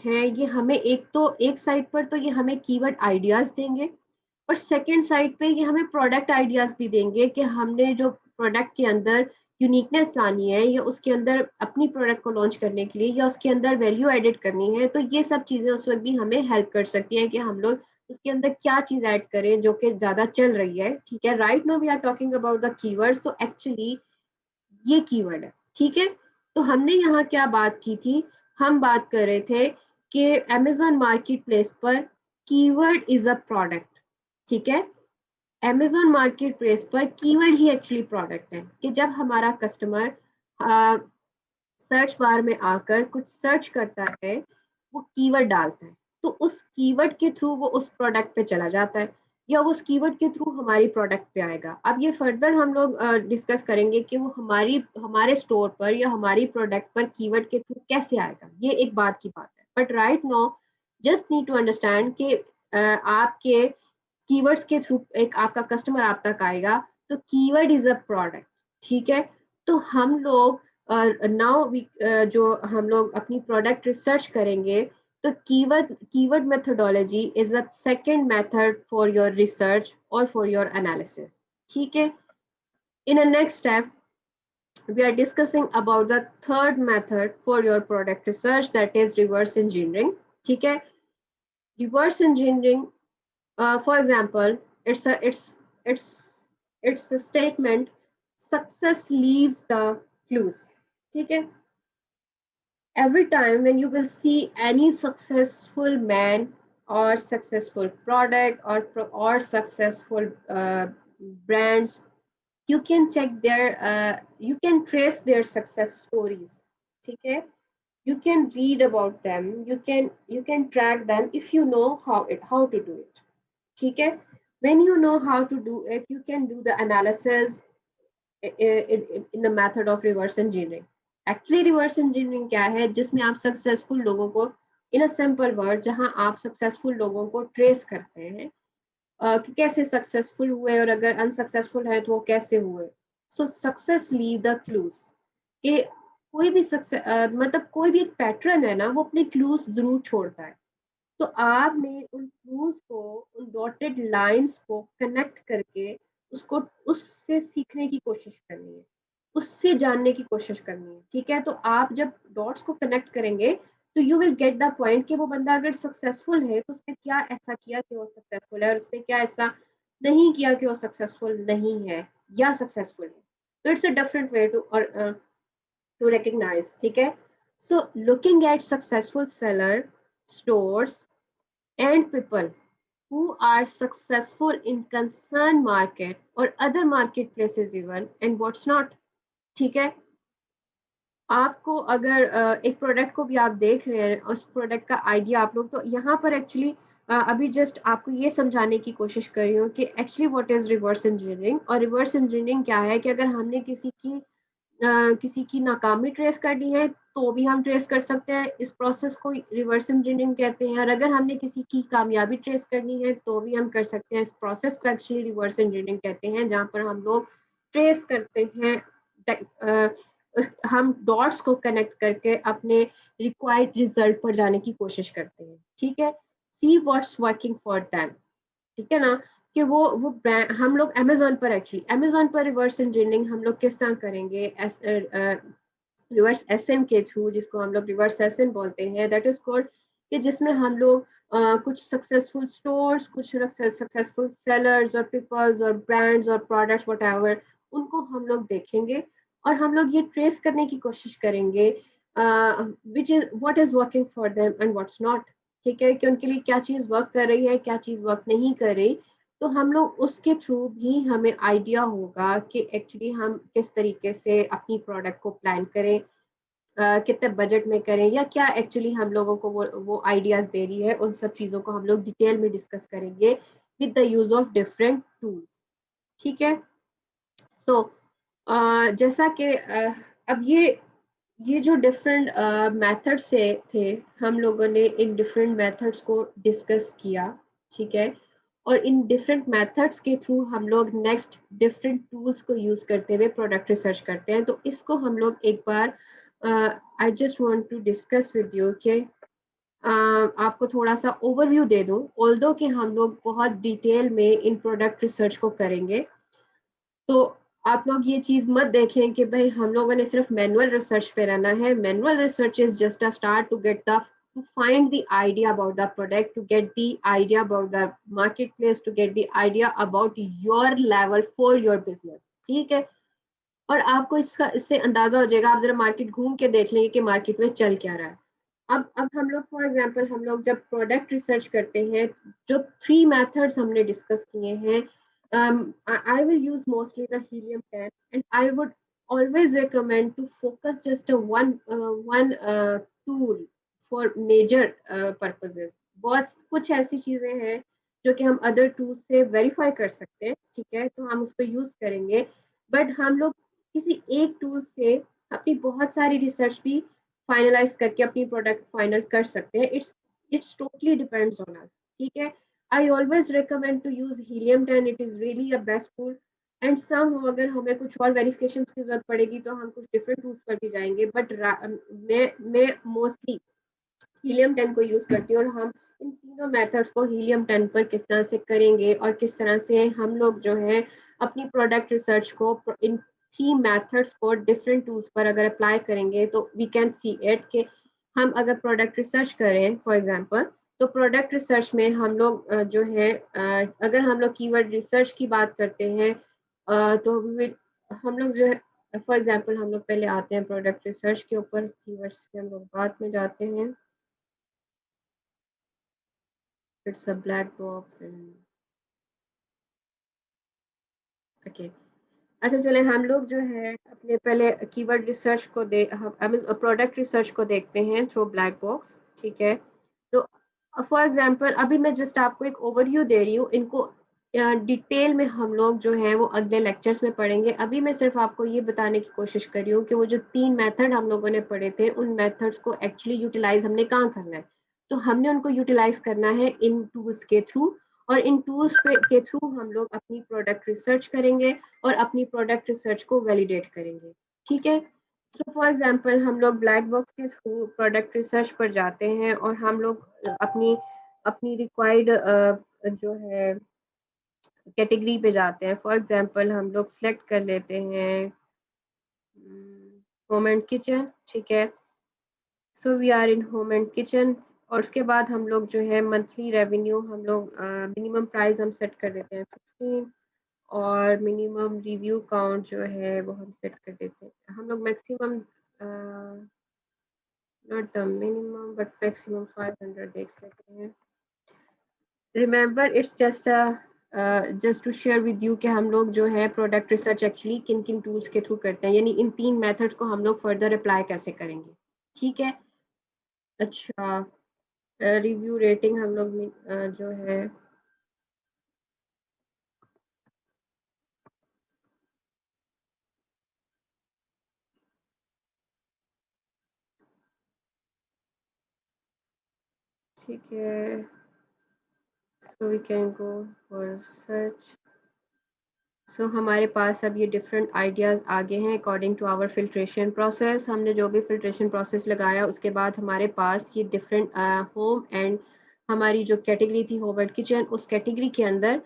हैं ये हमें एक तो एक साइड पर तो ये हमें कीवर्ड आइडियाज देंगे और सेकंड साइड पे ये हमें प्रोडक्ट आइडियाज भी देंगे कि हमने जो प्रोडक्ट के अंदर यूनिकनेस लानी है या उसके अंदर अपनी प्रोडक्ट को लॉन्च करने के लिए या उसके अंदर वैल्यू एडिट करनी है, तो ये सब चीजें उस वक्त भी हमें हेल्प कर सकती हैं कि हम लोग उसके अंदर क्या चीज ऐड करें जो कि ज्यादा चल रही है, ठीक है। Right now we are talking about the keywords, तो एक्चुअली ये कीवर्ड है, ठीक है। तो हमने यहाँ क्या बात की थी, हम बात कर रहे थे कि अमेजोन मार्केट प्लेस पर कीवर्ड इज अ प्रोडक्ट, ठीक है। अमेजोन मार्केट प्लेस पर कीवर्ड ही एक्चुअली प्रोडक्ट है कि जब हमारा कस्टमर सर्च बार में आकर कुछ सर्च करता है, वो कीवर्ड डालता है, तो उस कीवर्ड के थ्रू वो उस प्रोडक्ट पे चला जाता है या उस कीवर्ड के थ्रू हमारी प्रोडक्ट पे आएगा। अब ये फर्दर हम लोग डिस्कस करेंगे कि वो हमारे स्टोर पर या हमारी प्रोडक्ट पर कीवर्ड के थ्रू कैसे आएगा, ये एक बात की बात है। But right now just need to understand कि आपके कीवर्ड्स के थ्रू एक आपका कस्टमर आप तक आएगा, तो कीवर्ड इज अ प्रोडक्ट, ठीक है। तो हम लोग नाउ जो हम लोग अपनी प्रोडक्ट रिसर्च करेंगे, तो keyword methodology is the second method for your research और फॉर योर एनालिसिस, ठीक है। In a next step we are discussing about the third method for your product research, that is reverse engineering, ठीक है। reverse engineering, for example, it's it's a statement, success leaves the clues, ठीक है। Every time when you will see any successful man or successful product or successful brands, you can check their you can trace their success stories, ठीक है। You can read about them, you can track them if you know how to do it, ठीक है। When you know how to do it, you can do the analysis in the method of reverse engineering. Actually reverse engineering क्या है, जिसमें आप सक्सेसफुल लोगों को, इन अ सिंपल वर्ड, जहां आप सक्सेसफुल लोगों को ट्रेस करते हैं कि कैसे सक्सेसफुल हुए और अगर अनसक्सेसफुल है तो वो कैसे हुए। सो सक्सेस लीव द क्लूज, कि कोई भी सक्सेस मतलब कोई भी एक पैटर्न है ना, वो अपने क्लूज जरूर छोड़ता है। तो आपने उन क्लूज को, उन डॉटेड लाइंस को कनेक्ट करके उसको, उससे सीखने की कोशिश करनी है, उससे जानने की कोशिश करनी है, ठीक है। तो आप जब डॉट्स को कनेक्ट करेंगे तो you will get the point कि वो बंदा अगर सक्सेसफुल है तो उसने क्या ऐसा किया कि वो सक्सेसफुल है और उसने क्या ऐसा नहीं किया कि वो सक्सेसफुल नहीं है या सक्सेसफुल है। तो it's a different way to recognise, ठीक है। So looking at successful seller, stores, and people who are successful in concerned market or other marketplaces even, and what's not, ठीक है। आपको अगर एक प्रोडक्ट को भी आप देख रहे हैं, उस प्रोडक्ट का आइडिया आप लोग, तो यहाँ पर एक्चुअली अभी जस्ट आपको ये समझाने की कोशिश कर रही हूँ कि actually what is reverse engineering. और रिवर्स इंजीनियरिंग क्या है कि अगर हमने किसी की नाकामी ट्रेस करनी है, तो भी हम ट्रेस कर सकते हैं। इस प्रोसेस को रिवर्स इंजीनियरिंग कहते हैं। और अगर हमने किसी की कामयाबी ट्रेस करनी है तो भी हम कर सकते हैं। इस प्रोसेस को एक्चुअली रिवर्स इंजीनियरिंग कहते हैं, जहाँ पर हम लोग ट्रेस करते हैं, हम डॉट्स को कनेक्ट करके अपने रिक्वायर्ड रिजल्ट पर जाने की कोशिश करते हैं। ठीक है, see what's working for them. ठीक है ना, कि वो ब्रांड हम लोग अमेजोन पर, एक्चुअली अमेजोन पर रिवर्स इंजीनियरिंग हम लोग किस तरह करेंगे, रिवर्स एसएन के थ्रू, जिसको हम लोग रिवर्स एसएन बोलते हैं, दैट इज कॉल्ड, कि जिसमें हम लोग कुछ सक्सेसफुल स्टोर्स, कुछ सक्सेसफुल सेलर्स और पीपल्स और ब्रांड्स और प्रोडक्ट्स व्हाटएवर, उनको हम लोग देखेंगे और हम लोग ये ट्रेस करने की कोशिश करेंगे which is what is working for them and what's not. ठीक है, कि उनके लिए क्या चीज वर्क कर रही है, क्या चीज वर्क नहीं कर रही। तो हम लोग उसके थ्रू भी हमें आइडिया होगा कि एक्चुअली हम किस तरीके से अपनी प्रोडक्ट को प्लान करें, कितने बजट में करें, या क्या एक्चुअली हम लोगों को वो आइडियाज दे रही है। उन सब चीज़ों को हम लोग डिटेल में डिस्कस करेंगे with the use of different tools. ठीक है, सो जैसा कि अब ये जो डिफरेंट मेथड से थे, हम लोगों ने इन डिफरेंट मेथड्स को डिस्कस किया। ठीक है, और इन डिफरेंट मेथड्स के थ्रू हम लोग नेक्स्ट डिफरेंट टूल्स को यूज करते हुए प्रोडक्ट रिसर्च करते हैं। तो इसको हम लोग एक बार I just want to discuss with you कि आपको थोड़ा सा ओवरव्यू दे दूं, ऑल्दो कि हम लोग बहुत डिटेल में इन प्रोडक्ट रिसर्च को करेंगे। तो आप लोग ये चीज मत देखें कि भाई हम लोगों ने सिर्फ मैनुअल रिसर्च पे रहना है। Manual research is just a start to get the to find the idea about the product, to get the idea about the marketplace, to get the idea about your level for your business। ठीक है, और आपको इससे अंदाजा हो जाएगा, आप जरा मार्केट घूम के देख लेंगे कि मार्केट में चल क्या रहा है। अब हम लोग फॉर एग्जांपल, हम लोग जब प्रोडक्ट रिसर्च करते हैं, जो 3 मेथड्स हमने डिस्कस किए हैं, I will use mostly the helium 10, and I would always recommend to focus just a one tool for major purposes। बहुत कुछ ऐसी चीजें हैं जो कि हम अदर टूल से वेरीफाई कर सकते हैं। ठीक है, तो हम उसको यूज करेंगे, बट हम लोग किसी एक टूल से अपनी बहुत सारी रिसर्च भी फाइनलाइज करके अपनी प्रोडक्ट फाइनल कर सकते हैं। It's totally depends on us. ठीक है, I always recommend to use Helium 10, it is really a best tool. And some अगर हमें कुछ और वेरिफिकेशन की जरूरत पड़ेगी तो हम कुछ डिफरेंट टूल्स पर भी जाएंगे, बट मैं मोस्टली हीलियम 10 को यूज करती हूँ। और हम इन तीनों मेथड्स को हीलियम 10 पर किस तरह से करेंगे और किस तरह से हम लोग जो है अपनी प्रोडक्ट रिसर्च को इन 3 मेथड्स को डिफरेंट टूल्स पर अगर अप्लाई करेंगे तो वी कैन सी इट कि हम अगर प्रोडक्ट रिसर्च करें फॉर एग्जांपल, तो प्रोडक्ट रिसर्च में हम लोग जो है अगर हम लोग कीवर्ड रिसर्च की बात करते हैं, तो हम लोग जो है फॉर एग्जांपल, हम लोग पहले आते हैं प्रोडक्ट रिसर्च के ऊपर, कीवर्ड्स पे हम लोग बाद में जाते हैं। It's a black box and okay। अच्छा चले, हम लोग जो है अपने पहले कीवर्ड रिसर्च को हम प्रोडक्ट रिसर्च को देखते हैं थ्रू ब्लैक बॉक्स। ठीक है, तो फॉर एग्जांपल अभी मैं जस्ट आपको एक ओवरव्यू दे रही हूँ, इनको डिटेल में हम लोग जो है वो अगले लेक्चर्स में पढ़ेंगे। अभी मैं सिर्फ आपको ये बताने की कोशिश कर रही हूँ कि वो जो 3 मेथड हम लोगों ने पढ़े थे, उन मेथड्स को एक्चुअली यूटिलाइज हमने कहाँ करना है। तो हमने उनको यूटिलाइज करना है इन टूल्स के थ्रू, और इन टूल्स के थ्रू हम लोग अपनी प्रोडक्ट रिसर्च करेंगे और अपनी प्रोडक्ट रिसर्च को वैलिडेट करेंगे। ठीक है, सो फॉर एग्जांपल हम लोग ब्लैक बॉक्स के थ्रू प्रोडक्ट रिसर्च पर जाते हैं और हम लोग अपनी अपनी रिक्वायर्ड जो है कैटेगरी पे जाते हैं। फॉर एग्जांपल हम लोग सिलेक्ट कर लेते हैं होम एंड किचन। ठीक है, so we are in home and kitchen, और उसके बाद हम लोग जो है मंथली रेवेन्यू, हम लोग मिनिमम प्राइस हम सेट कर देते हैं 15, और मिनिमम रिव्यू काउंट जो है वो हम सेट कर देते हैं। हम लोग maximum, not the minimum but maximum 500 देख लेते हैं। Remember it's just to share with you कि हम लोग जो है प्रोडक्ट रिसर्च एक्चुअली किन किन टूल्स के थ्रू करते हैं, यानी इन 3 मेथड्स को हम लोग फर्दर अप्लाई कैसे करेंगे। ठीक है, अच्छा, रिव्यू रेटिंग हम लोग जो है ठीक है, so we can go for search. So हमारे पास अब ये डिफरेंट आइडियाज़ आगे हैं according to our filtration process. हमने जो भी फिल्ट्रेशन प्रोसेस लगाया उसके बाद हमारे पास ये डिफरेंट होम एंड हमारी जो कैटेगरी थी होम एंड किचन, उस कैटेगरी के अंदर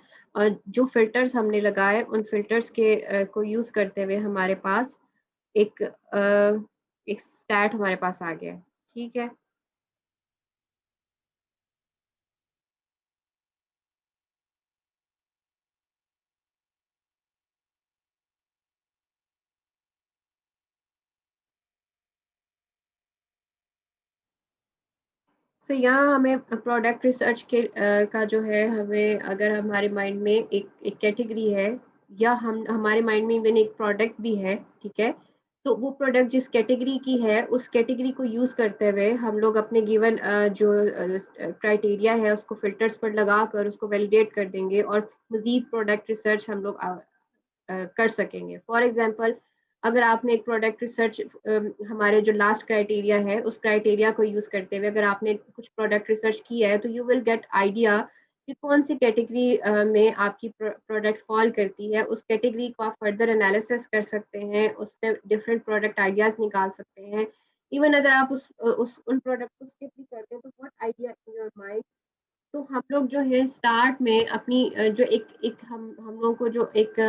जो फिल्टर्स हमने लगाए उन फिल्टर्स के को यूज़ करते हुए हमारे पास एक एक स्टैट हमारे पास आ गया है। ठीक है। सो यहाँ हमें प्रोडक्ट रिसर्च के का जो है, हमें अगर हमारे माइंड में एक कैटेगरी है या हम हमारे माइंड में इवन एक प्रोडक्ट भी है, ठीक है, तो वो प्रोडक्ट जिस कैटेगरी की है उस कैटेगरी को यूज करते हुए हम लोग अपने गिवन जो क्राइटेरिया है उसको फिल्टर्स पर लगा कर उसको वैलिडेट कर देंगे और मजीद प्रोडक्ट रिसर्च हम लोग कर सकेंगे। फॉर एग्जांपल, अगर आपने एक प्रोडक्ट रिसर्च हमारे जो लास्ट क्राइटेरिया है उस क्राइटेरिया को यूज करते हुए अगर आपने कुछ प्रोडक्ट रिसर्च किया है तो यू विल गेट आइडिया कि कौन सी कैटेगरी में आपकी प्रोडक्ट फॉल करती है। उस कैटेगरी को आप फर्दर एनालिसिस कर सकते हैं, उसमें डिफरेंट प्रोडक्ट आइडियाज निकाल सकते हैं। इवन अगर आप उस उन प्रोडक्ट को स्किप भी करते हैं तो what idea in your mind. तो हम लोग जो है स्टार्ट में अपनी जो एक एक हम लोगों को जो एक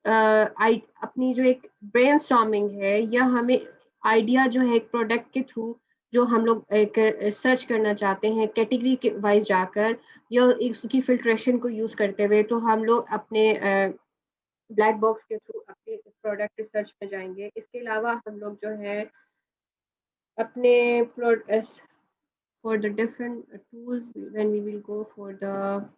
अपनी जो एक ब्रेनस्टॉर्मिंग है या हमें आइडिया जो है एक प्रोडक्ट के थ्रू जो हम लोग एक सर्च करना चाहते हैं कैटेगरी के वाइज जाकर या इसकी फिल्ट्रेशन को यूज करते हुए, तो हम लोग अपने ब्लैक बॉक्स के थ्रू अपने प्रोडक्ट रिसर्च में जाएंगे। इसके अलावा हम लोग जो है अपने for the different tools when we will go for the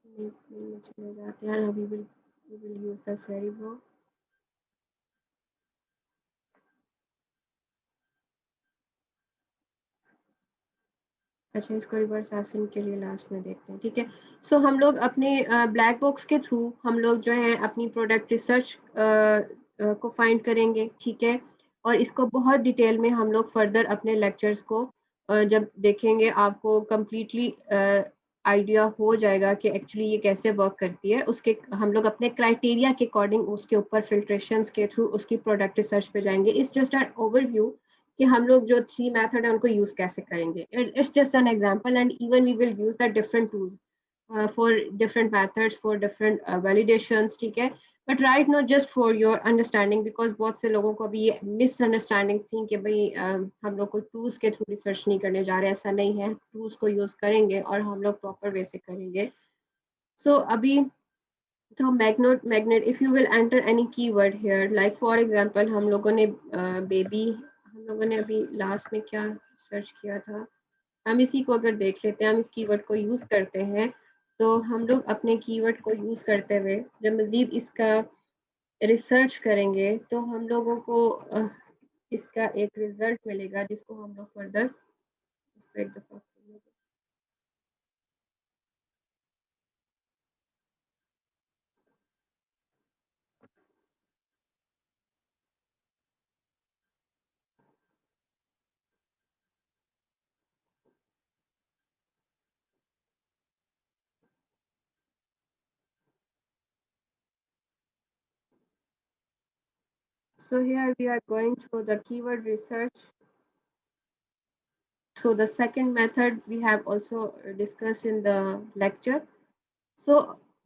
में चले जाते हैं, we will use the Cerebro. अच्छा, इसको रिवर्स आसन के लिए लास्ट में देखते हैं, ठीक है। सो हम लोग अपने ब्लैक बॉक्स के थ्रू हम लोग जो है अपनी प्रोडक्ट रिसर्च को फाइंड करेंगे, ठीक है। और इसको बहुत डिटेल में हम लोग फर्दर अपने लेक्चर्स को जब देखेंगे आपको कम्प्लीटली आइडिया हो जाएगा कि एक्चुअली ये कैसे वर्क करती है। उसके हम लोग अपने क्राइटेरिया के अकॉर्डिंग उसके ऊपर फिल्ट्रेशंस के थ्रू उसकी प्रोडक्ट रिसर्च पे जाएंगे। इट्स जस्ट एन ओवरव्यू कि हम लोग जो 3 मेथड है उनको यूज कैसे करेंगे। It's just an example and even we will use the different tools for different methods for different validations, ठीक है। But right not just for your understanding, because बहुत से लोगों को अभी ये मिसअंडरस्टैंडिंग थी कि भाई हम लोग को टूल्स के थ्रू रिसर्च नहीं करने जा रहे। ऐसा नहीं है, टूल्स को यूज करेंगे और हम लोग प्रॉपर वे से करेंगे। सो अभी तो magnet if you will enter any keyword here, like for example हम लोगों ने बेबी हम लोगों ने अभी लास्ट में क्या सर्च किया था, हम इसी को अगर देख लेते हैं, हम इस कीवर्ड को यूज करते हैं। तो हम लोग अपने कीवर्ड को यूज करते हुए जब मजीद इसका रिसर्च करेंगे तो हम लोगों को इसका एक रिजल्ट मिलेगा जिसको हम लोग फर्दर इसको एक दफा। So here we are going through the keyword research through the second method we have also discussed in the lecture. So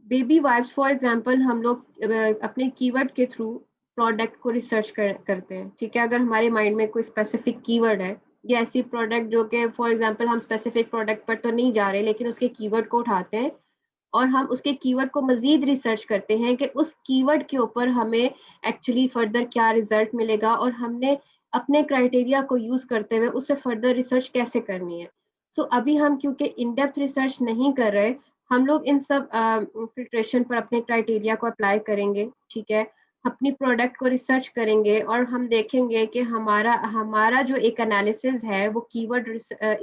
baby wipes for example हम लोग अपने कीवर्ड के थ्रू प्रोडक्ट को रिसर्च करते हैं, ठीक है। अगर हमारे माइंड में कोई स्पेसिफिक कीवर्ड है या ऐसी प्रोडक्ट जो कि फॉर एग्जांपल हम स्पेसिफिक प्रोडक्ट पर तो नहीं जा रहे लेकिन उसके कीवर्ड को उठाते हैं और हम उसके कीवर्ड को मजीद रिसर्च करते हैं कि उस कीवर्ड के ऊपर हमें एक्चुअली फर्दर क्या रिजल्ट मिलेगा और हमने अपने क्राइटेरिया को यूज करते हुए उससे फर्दर रिसर्च कैसे करनी है। अभी हम क्योंकि इन डेप्थ रिसर्च नहीं कर रहे, हम लोग इन सब फिल्ट्रेशन पर अपने क्राइटेरिया को अप्लाई करेंगे, ठीक है। अपनी प्रोडक्ट को रिसर्च करेंगे और हम देखेंगे कि हमारा हमारा जो एक एनालिसिस है वो कीवर्ड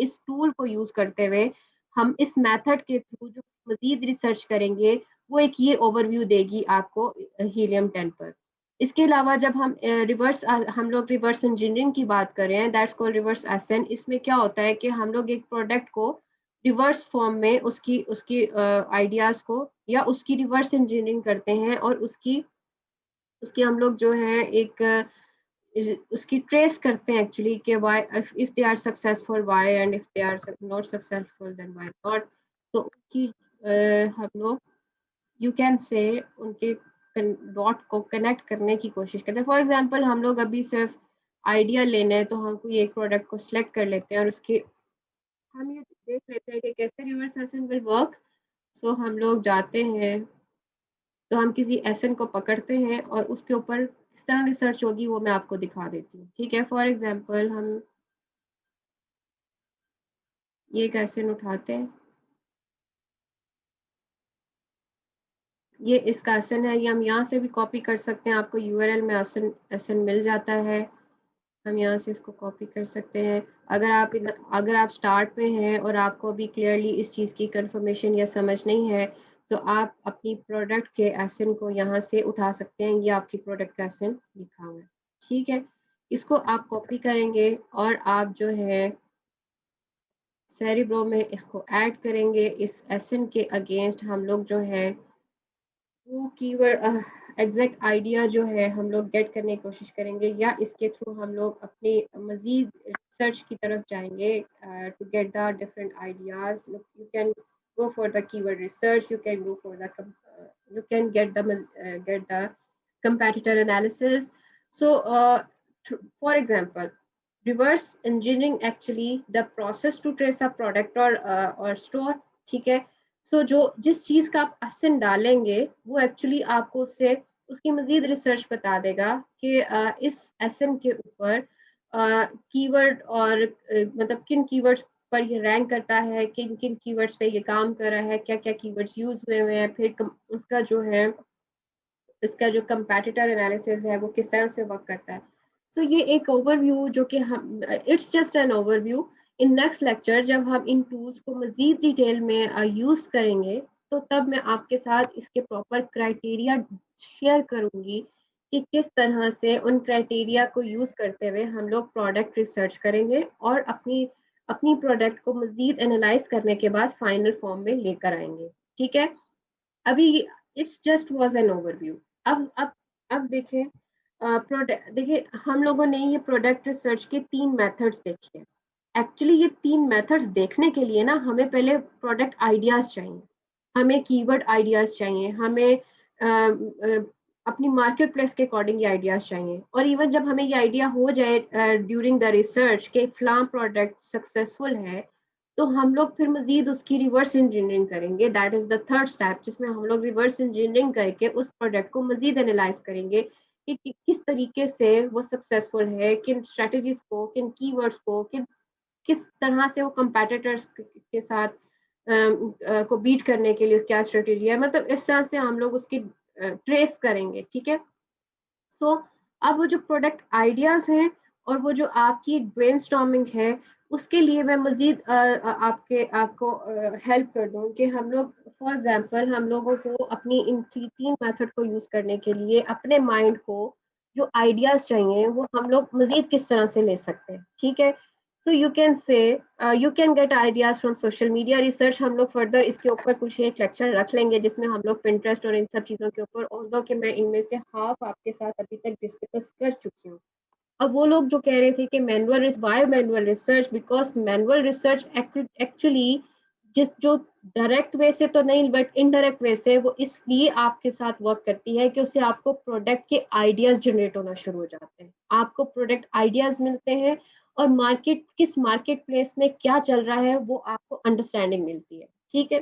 इस टूल को यूज करते हुए हम इस मेथड के थ्रू जो मजीद रिसर्च करेंगे वो एक ये ओवरव्यू देगी आपको हीलियम 10 पर। इसके अलावा जब हम लोग रिवर्स इंजीनियरिंग की बात कर रहे हैं, दैट्स कॉल्ड रिवर्स एसएन। इसमें क्या होता है कि हम लोग एक प्रोडक्ट को रिवर्स फॉर्म में उसकी उसकी आइडियाज को या उसकी रिवर्स इंजीनियरिंग करते हैं और उसकी उसकी हम लोग जो है एक उसकी ट्रेस करते हैं एक्चुअली कि why if they are successful why and if they are not successful then why not. तो उनकी हम लोग यू कैन से उनके डॉट को कनेक्ट करने की कोशिश करते हैं। फॉर एग्जांपल हम लोग अभी सिर्फ आइडिया लेना है तो हम कोई एक प्रोडक्ट को सिलेक्ट कर लेते हैं और उसके हम ये देख लेते हैं कि कैसे रिवर्स एसन विल वर्क। सो हम लोग जाते हैं तो हम किसी एसन को पकड़ते हैं और उसके ऊपर किस तरह रिसर्च होगी वो मैं आपको दिखा देती हूँ। ठीक है, फॉर एग्जांपल हम ये एक एसन उठाते हैं, ये इसका एसन है, ये हम यहाँ से भी कॉपी कर सकते हैं, आपको यूआरएल में एसन एसन मिल जाता है, हम यहाँ से इसको कॉपी कर सकते हैं। अगर आप स्टार्ट में हैं और आपको अभी क्लियरली इस चीज़ की कंफर्मेशन या समझ नहीं है तो आप अपनी प्रोडक्ट के एसन को यहाँ से उठा सकते हैं। ये आपकी प्रोडक्ट का एसन लिखा हुआ है, ठीक है। इसको आप कॉपी करेंगे और आप जो है सेरिब्रो में इसको ऐड करेंगे। इस एसन के अगेंस्ट हम लोग जो है वो कीवर्ड एग्जैक्ट आइडिया जो है हम लोग गेट करने की कोशिश करेंगे या इसके थ्रू हम लोग अपनी मजीद रिसर्च की तरफ जाएंगे to get the different ideas. You can go for the keyword research, you can go for the you can get the competitor analysis. So for example, reverse engineering actually the process to trace a product or store, ठीक है। सो जो जिस चीज़ का आप एसेन डालेंगे वो एक्चुअली आपको उससे उसकी मजीद रिसर्च बता देगा कि इस एसेन के ऊपर कीवर्ड और मतलब किन कीवर्ड्स पर ये रैंक करता है, किन किन कीवर्ड्स पे ये काम कर रहा है, क्या क्या कीवर्ड्स यूज हुए हैं, फिर उसका जो है इसका जो कंपैटिटर एनालिसिस है वो किस तरह से वर्क करता है। सो ये एक ओवरव्यू जो कि हम it's just an overview. In next lecture जब हम इन टूल्स को मजीद डिटेल में यूज करेंगे तो तब मैं आपके साथ इसके प्रॉपर क्राइटेरिया शेयर करूंगी कि किस तरह से उन क्राइटेरिया को यूज करते हुए हम लोग प्रोडक्ट रिसर्च करेंगे और अपनी अपनी प्रोडक्ट को मजीद एनालाइज करने के बाद फाइनल फॉर्म में लेकर आएंगे, ठीक है। अभी it's just was an overview. अब देखें प्रोडक्ट, देखिए हम लोगों ने ये प्रोडक्ट रिसर्च के 3 मेथड्स देखे हैं। एक्चुअली ये 3 मेथड्स देखने के लिए ना हमें पहले प्रोडक्ट आइडियाज चाहिए, हमें कीवर्ड आइडियाज चाहिए, हमें अपनी मार्केट प्लेस के अकॉर्डिंग ये आइडियाज चाहिए। और इवन जब हमें ये आइडिया हो जाए ड्यूरिंग द रिसर्च के फलां प्रोडक्ट सक्सेसफुल है तो हम लोग फिर मजीद उसकी रिवर्स इंजीनियरिंग करेंगे। That is the third step जिसमें हम लोग रिवर्स इंजीनियरिंग करके उस प्रोडक्ट को मजीद एनालाइज करेंगे कि किस तरीके से वो सक्सेसफुल है, किन स्ट्रेटजीज को, किन कीवर्ड्स को, किस तरह से वो कंपेटिटर्स के साथ को बीट करने के लिए क्या स्ट्रेटेजी है, मतलब इस तरह से हम लोग उसकी ट्रेस करेंगे, ठीक है। तो अब वो जो प्रोडक्ट आइडियाज हैं और वो जो आपकी ब्रेनस्टॉर्मिंग है उसके लिए मैं मजीद आपको हेल्प कर दूं कि हम लोग फॉर एग्जांपल हम लोगों को अपनी इन 3 मेथड को यूज करने के लिए अपने माइंड को जो आइडियाज चाहिए वो हम लोग मजीद किस तरह से ले सकते हैं, ठीक है। So you can say you can get ideas from social media research. हम लोग फर्दर इसके ऊपर कुछ एक लेक्चर रख लेंगे जिसमें हम लोग पिंटरेस्ट और इन सब चीज़ों के ऊपर, ऑल्दो कि मैं इनमें से हाफ आपके साथ अभी तक डिस्कस कर चुकी हूँ। अब वो लोग जो कह रहे थे कि manual research, because manual research actually जिस जो डायरेक्ट वे से तो नहीं बट इनडायरेक्ट वे से वो इसलिए आपके साथ वर्क करती है कि उससे आपको प्रोडक्ट के आइडियाज जनरेट होना शुरू हो जाते हैं, आपको प्रोडक्ट आइडियाज मिलते हैं और किस मार्केट प्लेस में क्या चल रहा है वो आपको अंडरस्टैंडिंग मिलती है, ठीक है।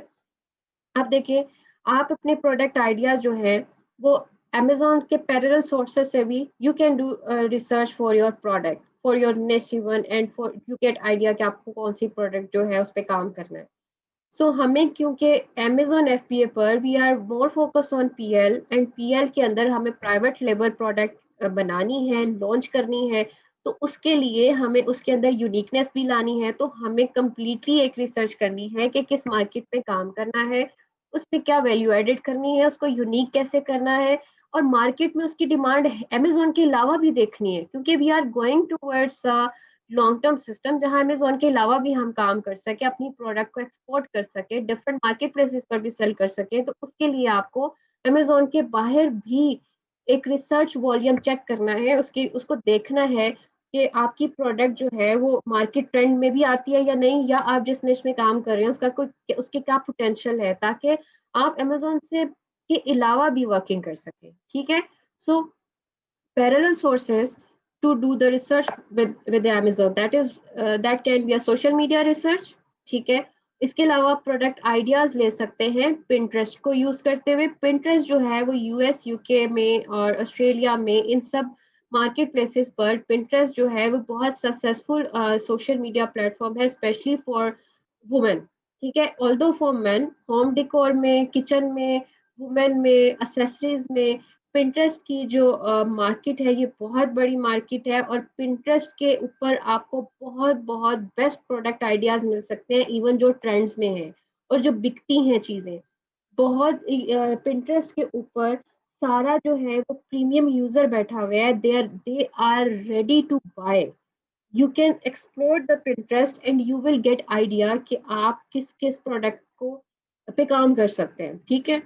अब देखिए आप अपने प्रोडक्ट आइडिया जो है वो Amazon के पैरेलल सोर्सेस से भी you can do research for your product, for your niche even, and for you get idea कि आपको कौन सी प्रोडक्ट जो है उस पर काम करना है। सो हमें क्योंकि Amazon FBA पर we are more focus on PL and PL के अंदर हमें प्राइवेट लेबल प्रोडक्ट बनानी है, लॉन्च करनी है, तो उसके लिए हमें उसके अंदर यूनिकनेस भी लानी है। तो हमें कम्प्लीटली एक रिसर्च करनी है कि किस मार्केट में काम करना है, उस पर क्या वैल्यू एडिट करनी है, उसको यूनिक कैसे करना है और मार्केट में उसकी डिमांड अमेजोन के अलावा भी देखनी है, क्योंकि we are going towards long term system जहां अमेजोन के अलावा भी हम काम कर सके, अपनी प्रोडक्ट को एक्सपोर्ट कर सके, डिफरेंट मार्केट प्लेसेस पर भी सेल कर सके। तो उसके लिए आपको अमेजोन के बाहर भी एक रिसर्च वॉल्यूम चेक करना है, उसकी उसको देखना है कि आपकी प्रोडक्ट जो है वो मार्केट ट्रेंड में भी आती है या नहीं, या आप जिस निश में काम कर रहे हैं उसका कोई उसके क्या पोटेंशियल है, ताकि आप अमेजोन से के अलावा भी वर्किंग कर सकें। ठीक है, सो parallel sources to do the research with the Amazon, that is that can be a social media research। ठीक है, इसके अलावा प्रोडक्ट आइडियाज ले सकते हैं पिंटरेस्ट को यूज करते हुए। पिंटरेस्ट जो है वो यूएस यूके में और ऑस्ट्रेलिया में इन सब मार्केट प्लेसेस पर पिंटरेस्ट जो है वो बहुत सक्सेसफुल सोशल मीडिया प्लेटफॉर्म है, स्पेशली फॉर वुमेन। ठीक है, although for man home decor में, किचन में, वुमेन में, एक्सेसरीज में, पिंटरेस्ट की जो मार्केट है ये बहुत बड़ी मार्केट है, और पिंटरेस्ट के ऊपर आपको बहुत बहुत बेस्ट प्रोडक्ट आइडियाज मिल सकते हैं, इवन जो ट्रेंड्स में है और जो बिकती हैं चीजें बहुत। पिंटरेस्ट के ऊपर सारा जो है वो प्रीमियम यूजर बैठा हुआ है, they are ready to buy. You can explore the Pinterest and you will get idea कि आप किस किस प्रोडक्ट को पे काम कर सकते हैं। ठीक है,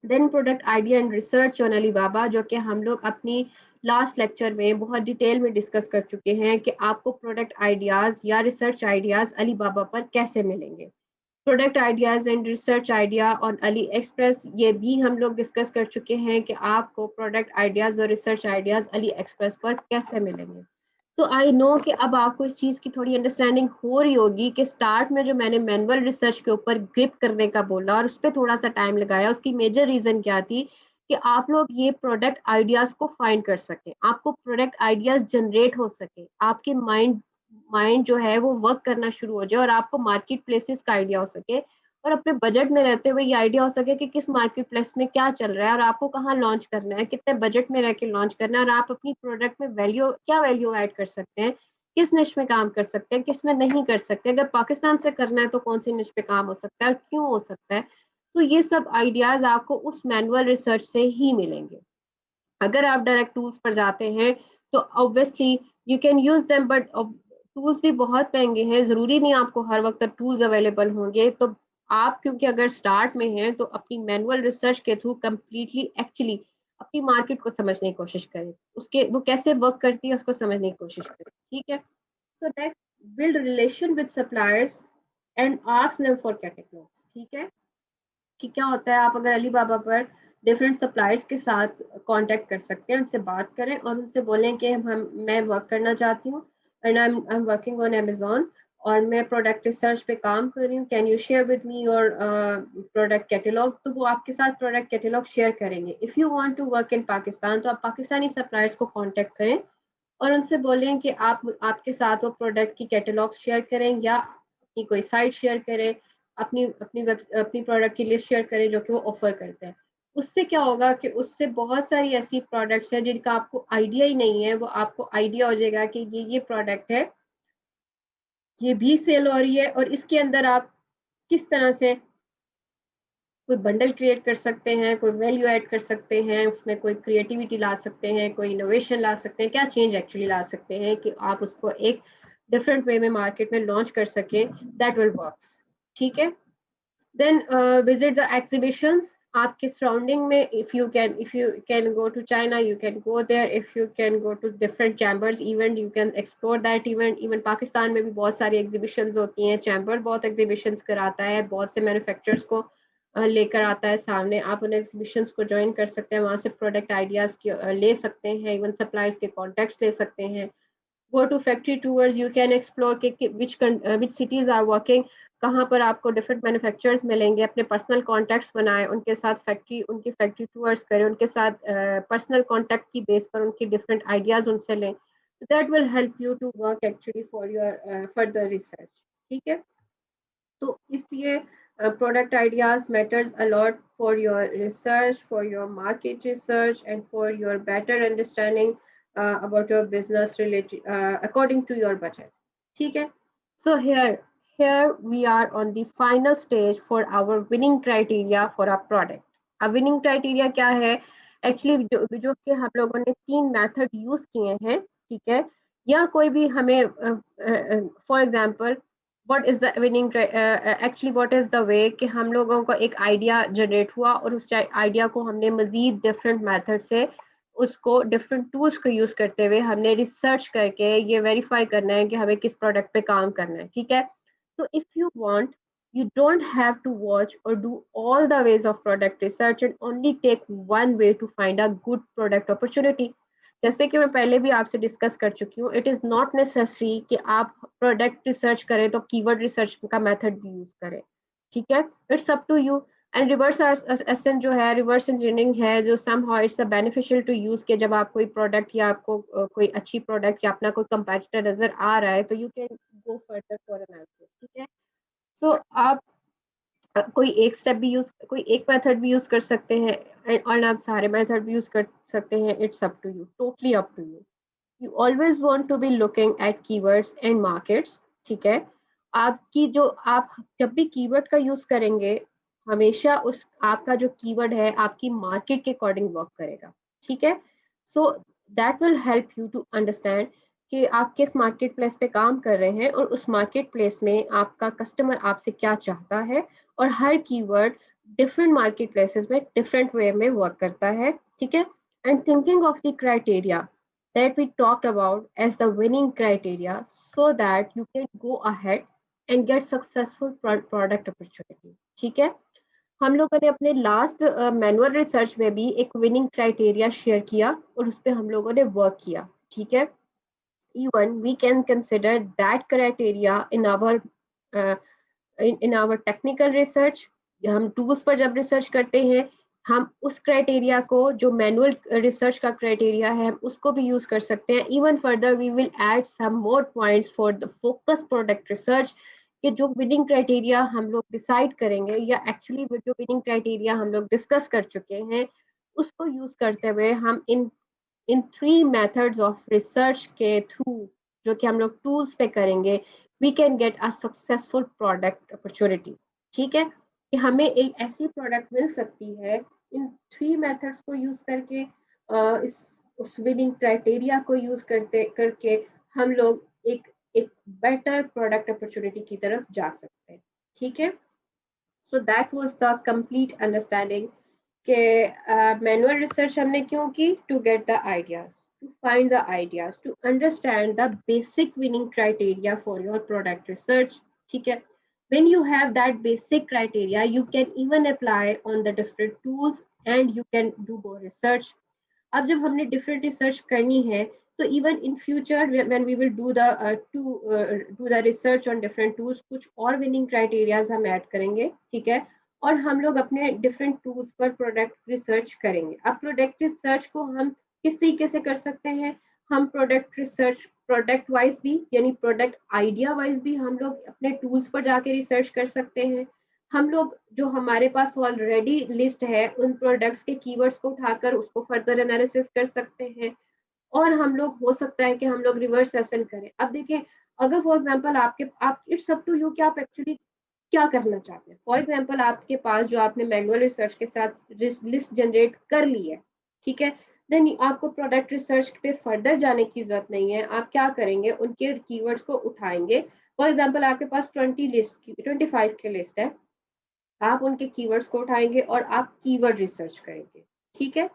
then product idea and research on Alibaba, जो कि हम लोग अपनी लास्ट लेक्चर में बहुत डिटेल में डिस्कस कर चुके हैं कि आपको प्रोडक्ट आइडियाज या रिसर्च आइडियाज अलीबाबा पर कैसे मिलेंगे। Product ideas and research idea on Ali express, ये भी हम लोग डिस्कस कर चुके हैं कि आपको प्रोडक्ट आइडियाज और रिसर्च आइडियाज अली एक्सप्रेस पर कैसे मिलेंगे। तो आई नो कि अब आपको इस चीज़ की थोड़ी अंडरस्टैंडिंग हो रही होगी कि स्टार्ट में जो मैंने मैनुअल रिसर्च के ऊपर ग्रिप करने का बोला और उस पर थोड़ा सा टाइम लगाया, उसकी मेजर रीज़न क्या थी कि आप लोग ये प्रोडक्ट आइडियाज़ को फाइंड कर सकें, आपको प्रोडक्ट आइडियाज़ जनरेट हो सके, आपके माइंड माइंड जो है वो वर्क करना शुरू हो जाए और आपको मार्केट प्लेसेस का आइडिया हो सके, और अपने बजट में रहते हुए ये आइडिया हो सके कि किस मार्केट प्लेस में क्या चल रहा है और आपको कहाँ लॉन्च करना है, कितने बजट में रह के लॉन्च करना है, और आप अपनी प्रोडक्ट में वैल्यू क्या वैल्यू ऐड कर सकते हैं, किस निश में काम कर सकते हैं, किस में नहीं कर सकते, अगर पाकिस्तान से करना है तो कौन सी निश पे काम हो सकता है और क्यों हो सकता है। तो ये सब आइडियाज आपको उस मैनुअल रिसर्च से ही मिलेंगे। अगर आप डायरेक्ट टूल्स पर जाते हैं तो obviously you can use them, but tools भी बहुत महंगे हैं, जरूरी नहीं आपको हर वक्त टूल्स अवेलेबल होंगे। तो आप क्योंकि अगर स्टार्ट में हैं तो अपनी मैनुअल रिसर्च के थ्रू कंप्लीटली एक्चुअली अपनी मार्केट को समझने की कोशिश करें, उसके वो कैसे वर्क करती है उसको समझने की कोशिश करें। ठीक है, so next, build relation with suppliers and ask them for catalogues. ठीक है, कि क्या होता है, आप अगर अली बाबा पर डिफरेंट सप्लायर्स के साथ कांटेक्ट कर सकते हैं, उनसे बात करें और उनसे बोलें कि हम मैं वर्क करना चाहती हूँ and I am working on Amazon और मैं प्रोडक्ट रिसर्च पे काम कर रही हूँ, can you share with me your product catalogue. तो वो आपके साथ प्रोडक्ट कैटलॉग शेयर करेंगे। If you want to work in Pakistan तो आप पाकिस्तानी सप्लायर्स को कांटेक्ट करें और उनसे बोलें कि आप आपके साथ वो प्रोडक्ट की कैटलॉग शेयर करें या अपनी कोई साइट शेयर करें, अपनी प्रोडक्ट की लिस्ट शेयर करें जो कि वो ऑफर करते हैं। उससे क्या होगा कि उससे बहुत सारी ऐसी प्रोडक्ट्स हैं जिनका आपको आइडिया ही नहीं है, वो आपको आइडिया हो जाएगा कि ये प्रोडक्ट है, ये भी सेल हो रही है और इसके अंदर आप किस तरह से कोई बंडल क्रिएट कर सकते हैं, कोई वैल्यू ऐड कर सकते हैं, उसमें कोई क्रिएटिविटी ला सकते हैं, कोई इनोवेशन ला सकते हैं, क्या चेंज एक्चुअली ला सकते हैं कि आप उसको एक डिफरेंट वे में मार्केट में लॉन्च कर सकें, दैट विल वर्क्स। ठीक है, देन विजिट द एग्जीबिशंस आपके सराउंडिंग में, if you can go to China you can go there, if you can go to different chambers event you can explore that event। Even Pakistan में भी बहुत सारी एग्जीबिशंस होती हैं, चैम्बर बहुत एग्जीबिशंस कराता है, बहुत से मैन्युफैक्चरर्स को लेकर आता है सामने, आप उन एग्जीबिशंस को ज्वाइन कर सकते हैं, वहाँ से प्रोडक्ट आइडियाज ले सकते हैं, इवन सप्लायर्स के कॉन्टैक्ट्स ले सकते हैं। Go to factory tours, you can explore कि विच सिटीज आर वर्किंग, कहाँ पर आपको डिफरेंट मैन्युफैक्चरर्स मिलेंगे, अपने पर्सनल कॉन्टैक्ट्स बनाएं, उनके साथ उनकी फैक्ट्री टूर्स करें, उनके साथ पर्सनल कॉन्टैक्ट की बेस पर उनकी डिफरेंट आइडियाज उनसे लें। That will help you to work actually for your further research. ठीक है, तो इसलिए product ideas matters a lot for your research, for your market research, and for your better understanding about your business related according to your budget. ठीक है, so here we are on the final stage for our winning criteria for our product। अब winning criteria क्या है एक्चुअली जो कि हम लोगों ने 3 मेथड यूज किए हैं, ठीक है, या कोई भी हमें for example what is the winning, actually what is the way कि हम लोगों को एक आइडिया जनरेट हुआ और उस आइडिया को हमने मजीद डिफरेंट मेथड से उसको डिफरेंट टूल्स को यूज करते हुए हमने रिसर्च करके ये वेरीफाई करना है कि हमें किस प्रोडक्ट पे काम करना है, ठीक है। So if you want, you don't have to watch or do all the ways of product research and only take one way to find a good product opportunity. जैसे कि मैं पहले भी आपसे डिस्कस कर चुकी हूँ, इट इज नॉट नेसेसरी कि आप प्रोडक्ट रिसर्च करें तो कीवर्ड रिसर्च का मेथड भी यूज करें, ठीक है। It's up to you. And reverse ASIN जो है, रिवर्स इंजीनियरिंग है जो somehow it's a beneficial to use के जब आप कोई प्रोडक्ट या आपको कोई अच्छी प्रोडक्ट या अपना कोई कंपेटिटर नजर आ रहा है तो you can go further for analysis, ठीक है। सो आप कोई एक स्टेप भी यूज, कोई एक मेथड भी यूज कर सकते हैं और आप सारे मेथड भी यूज कर सकते हैं। It's up to you, totally up to you. You always want to be looking at keywords and markets, ठीक है। आपकी जो आप जब भी कीवर्ड का यूज करेंगे, हमेशा उस आपका जो कीवर्ड है आपकी मार्केट के अकॉर्डिंग वर्क करेगा, ठीक है। So that will help you to understand कि आप किस मार्केट प्लेस पे काम कर रहे हैं और उस मार्केट प्लेस में आपका कस्टमर आपसे क्या चाहता है। और हर कीवर्ड डिफरेंट मार्केट प्लेसेस में डिफरेंट वे में वर्क करता है, ठीक है। And thinking of the criteria that we talked about as the winning criteria so that you can go ahead and get successful product opportunity, ठीक है। हम लोगों ने अपने लास्ट मैनुअल रिसर्च में भी एक विनिंग क्राइटेरिया शेयर किया और उस पर हम लोगों ने वर्क किया, ठीक है। even we can consider that criteria uh, in our technical research। हम टूल्स पर जब रिसर्च करते हैं हम उस क्राइटेरिया को जो मैनुअल रिसर्च का क्राइटेरिया है हम उसको भी यूज कर सकते हैं। Even further we will add some more points for the focus product research कि जो विनिंग क्राइटेरिया हम लोग डिसाइड करेंगे या एक्चुअली जो विनिंग क्राइटेरिया हम लोग डिस्कस कर चुके हैं उसको यूज करते हुए हम इन 3 मेथड्स ऑफ रिसर्च के थ्रू जो कि हम लोग टूल्स पे करेंगे we can get a successful product opportunity, ठीक है। कि हमें एक ऐसी प्रोडक्ट मिल सकती है इन 3 मेथड्स को यूज करके, इस उस विनिंग क्राइटेरिया को यूज करते करके हम लोग एक एक बेटर प्रोडक्ट अपॉर्चुनिटी की तरफ जा सकते हैं, ठीक है। So that was the complete understanding कि मैनुअल रिसर्च हमने क्यों की, to get the ideas, to find the ideas, to understand the basic winning criteria for your product research, ठीक है। when you have that basic criteria you can even apply on the different tools and you can do more research। अब जब हमने डिफरेंट रिसर्च करनी है तो even in future when we will do the research on different tools कुछ और विनिंग क्राइटेरियाज हम ऐड करेंगे, ठीक है। और हम लोग अपने डिफरेंट टूल्स पर प्रोडक्ट रिसर्च करेंगे। अब प्रोडक्ट रिसर्च को हम किस तरीके से कर सकते हैं, हम प्रोडक्ट रिसर्च प्रोडक्ट वाइज भी यानी प्रोडक्ट आइडिया वाइज भी हम लोग अपने टूल्स पर जाके रिसर्च कर सकते हैं। हम लोग जो हमारे पास ऑलरेडी लिस्ट है उन प्रोडक्ट्स के कीवर्ड्स को उठाकर उसको फर्दर एनालिसिस कर सकते हैं। और हम लोग हो सकता है कि हम लोग रिवर्स सेशन करें। अब देखिए अगर फॉर एग्जांपल आप इट्स अप टू यू कि आप एक्चुअली क्या करना चाहते हैं। फॉर एग्जांपल आपके पास जो आपने मैनुअल रिसर्च के साथ लिस्ट जनरेट कर ली है, ठीक है। देन आपको प्रोडक्ट रिसर्च पे फर्दर जाने की जरूरत नहीं है। आप क्या करेंगे, उनके कीवर्ड्स को उठाएंगे। फॉर एग्जांपल आपके पास 25 की लिस्ट है, आप उनके कीवर्ड्स को उठाएंगे और आप कीवर्ड रिसर्च करेंगे, ठीक है।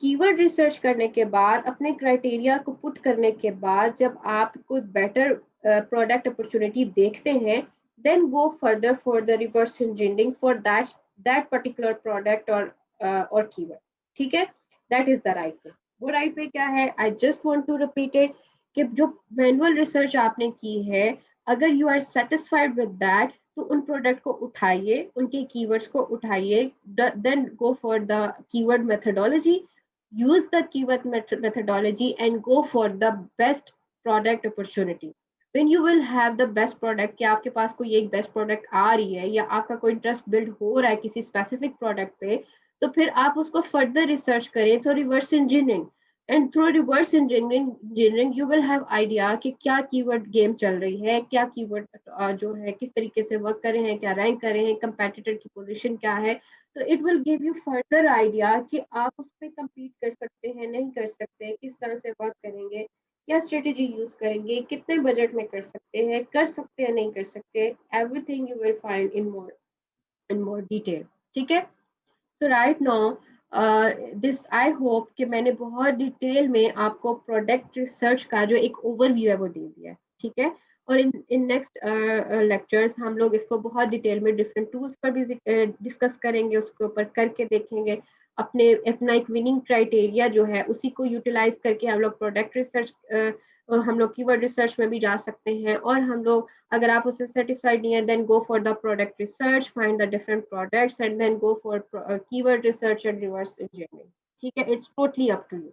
कीवर्ड रिसर्च करने के बाद अपने क्राइटेरिया को पुट करने के बाद जब आप कोई बेटर प्रोडक्ट अपॉर्चुनिटी देखते हैं then go further for the reverse engineering for that particular product और कीवर्ड, ठीक है। That is the right way. वो राइट वे क्या है, I just want to repeat it कि जो मैनुअल रिसर्च आपने की है अगर you are satisfied with that तो उन प्रोडक्ट को उठाइए, उनके कीवर्ड्स को उठाइए, then go for the keyword methodology, use the keyword methodology and go for the best product opportunity। when you will have the best product कि आपके पास कोई एक बेस्ट प्रोडक्ट आ रही है या आपका कोई इंटरेस्ट बिल्ड हो रहा है किसी स्पेसिफिक प्रोडक्ट पे तो फिर आप उसको फर्दर रिसर्च करें through reverse engineering. And through reverse engineering you will have idea कि क्या कीवर्ड गेम चल रही है, क्या कीवर्ड जो है किस तरीके से वर्क कर रहे हैं, क्या रैंक कर रहे हैं, कंपेटिटर की पोजीशन क्या है। तो it will give you further idea कि आप उस पर कम्पीट कर सकते हैं नहीं कर सकते, किस तरह से वर्क करेंगे, क्या स्ट्रेटेजी यूज करेंगे, कितने बजट में कर सकते हैं नहीं कर सकते, everything you will find in more detail. ठीक है। So right now this I hope कि मैंने बहुत डिटेल में आपको प्रोडक्ट रिसर्च का जो एक ओवरव्यू है वो दे दिया है। ठीक है। और इन नेक्स्ट लेक्चर्स हम लोग इसको बहुत डिटेल में डिफरेंट टूल्स पर भी डिस्कस करेंगे, उसके ऊपर करके देखेंगे, अपना एक विनिंग क्राइटेरिया जो है उसी को यूटिलाइज करके हम लोग प्रोडक्ट रिसर्च, हम लोग कीवर्ड रिसर्च में भी जा सकते हैं। और हम लोग, अगर आप उससे सर्टिफाइड नहीं है, then go for the product research, find the different products and then go for keyword research and reverse engineering. ठीक है, it's totally up to you.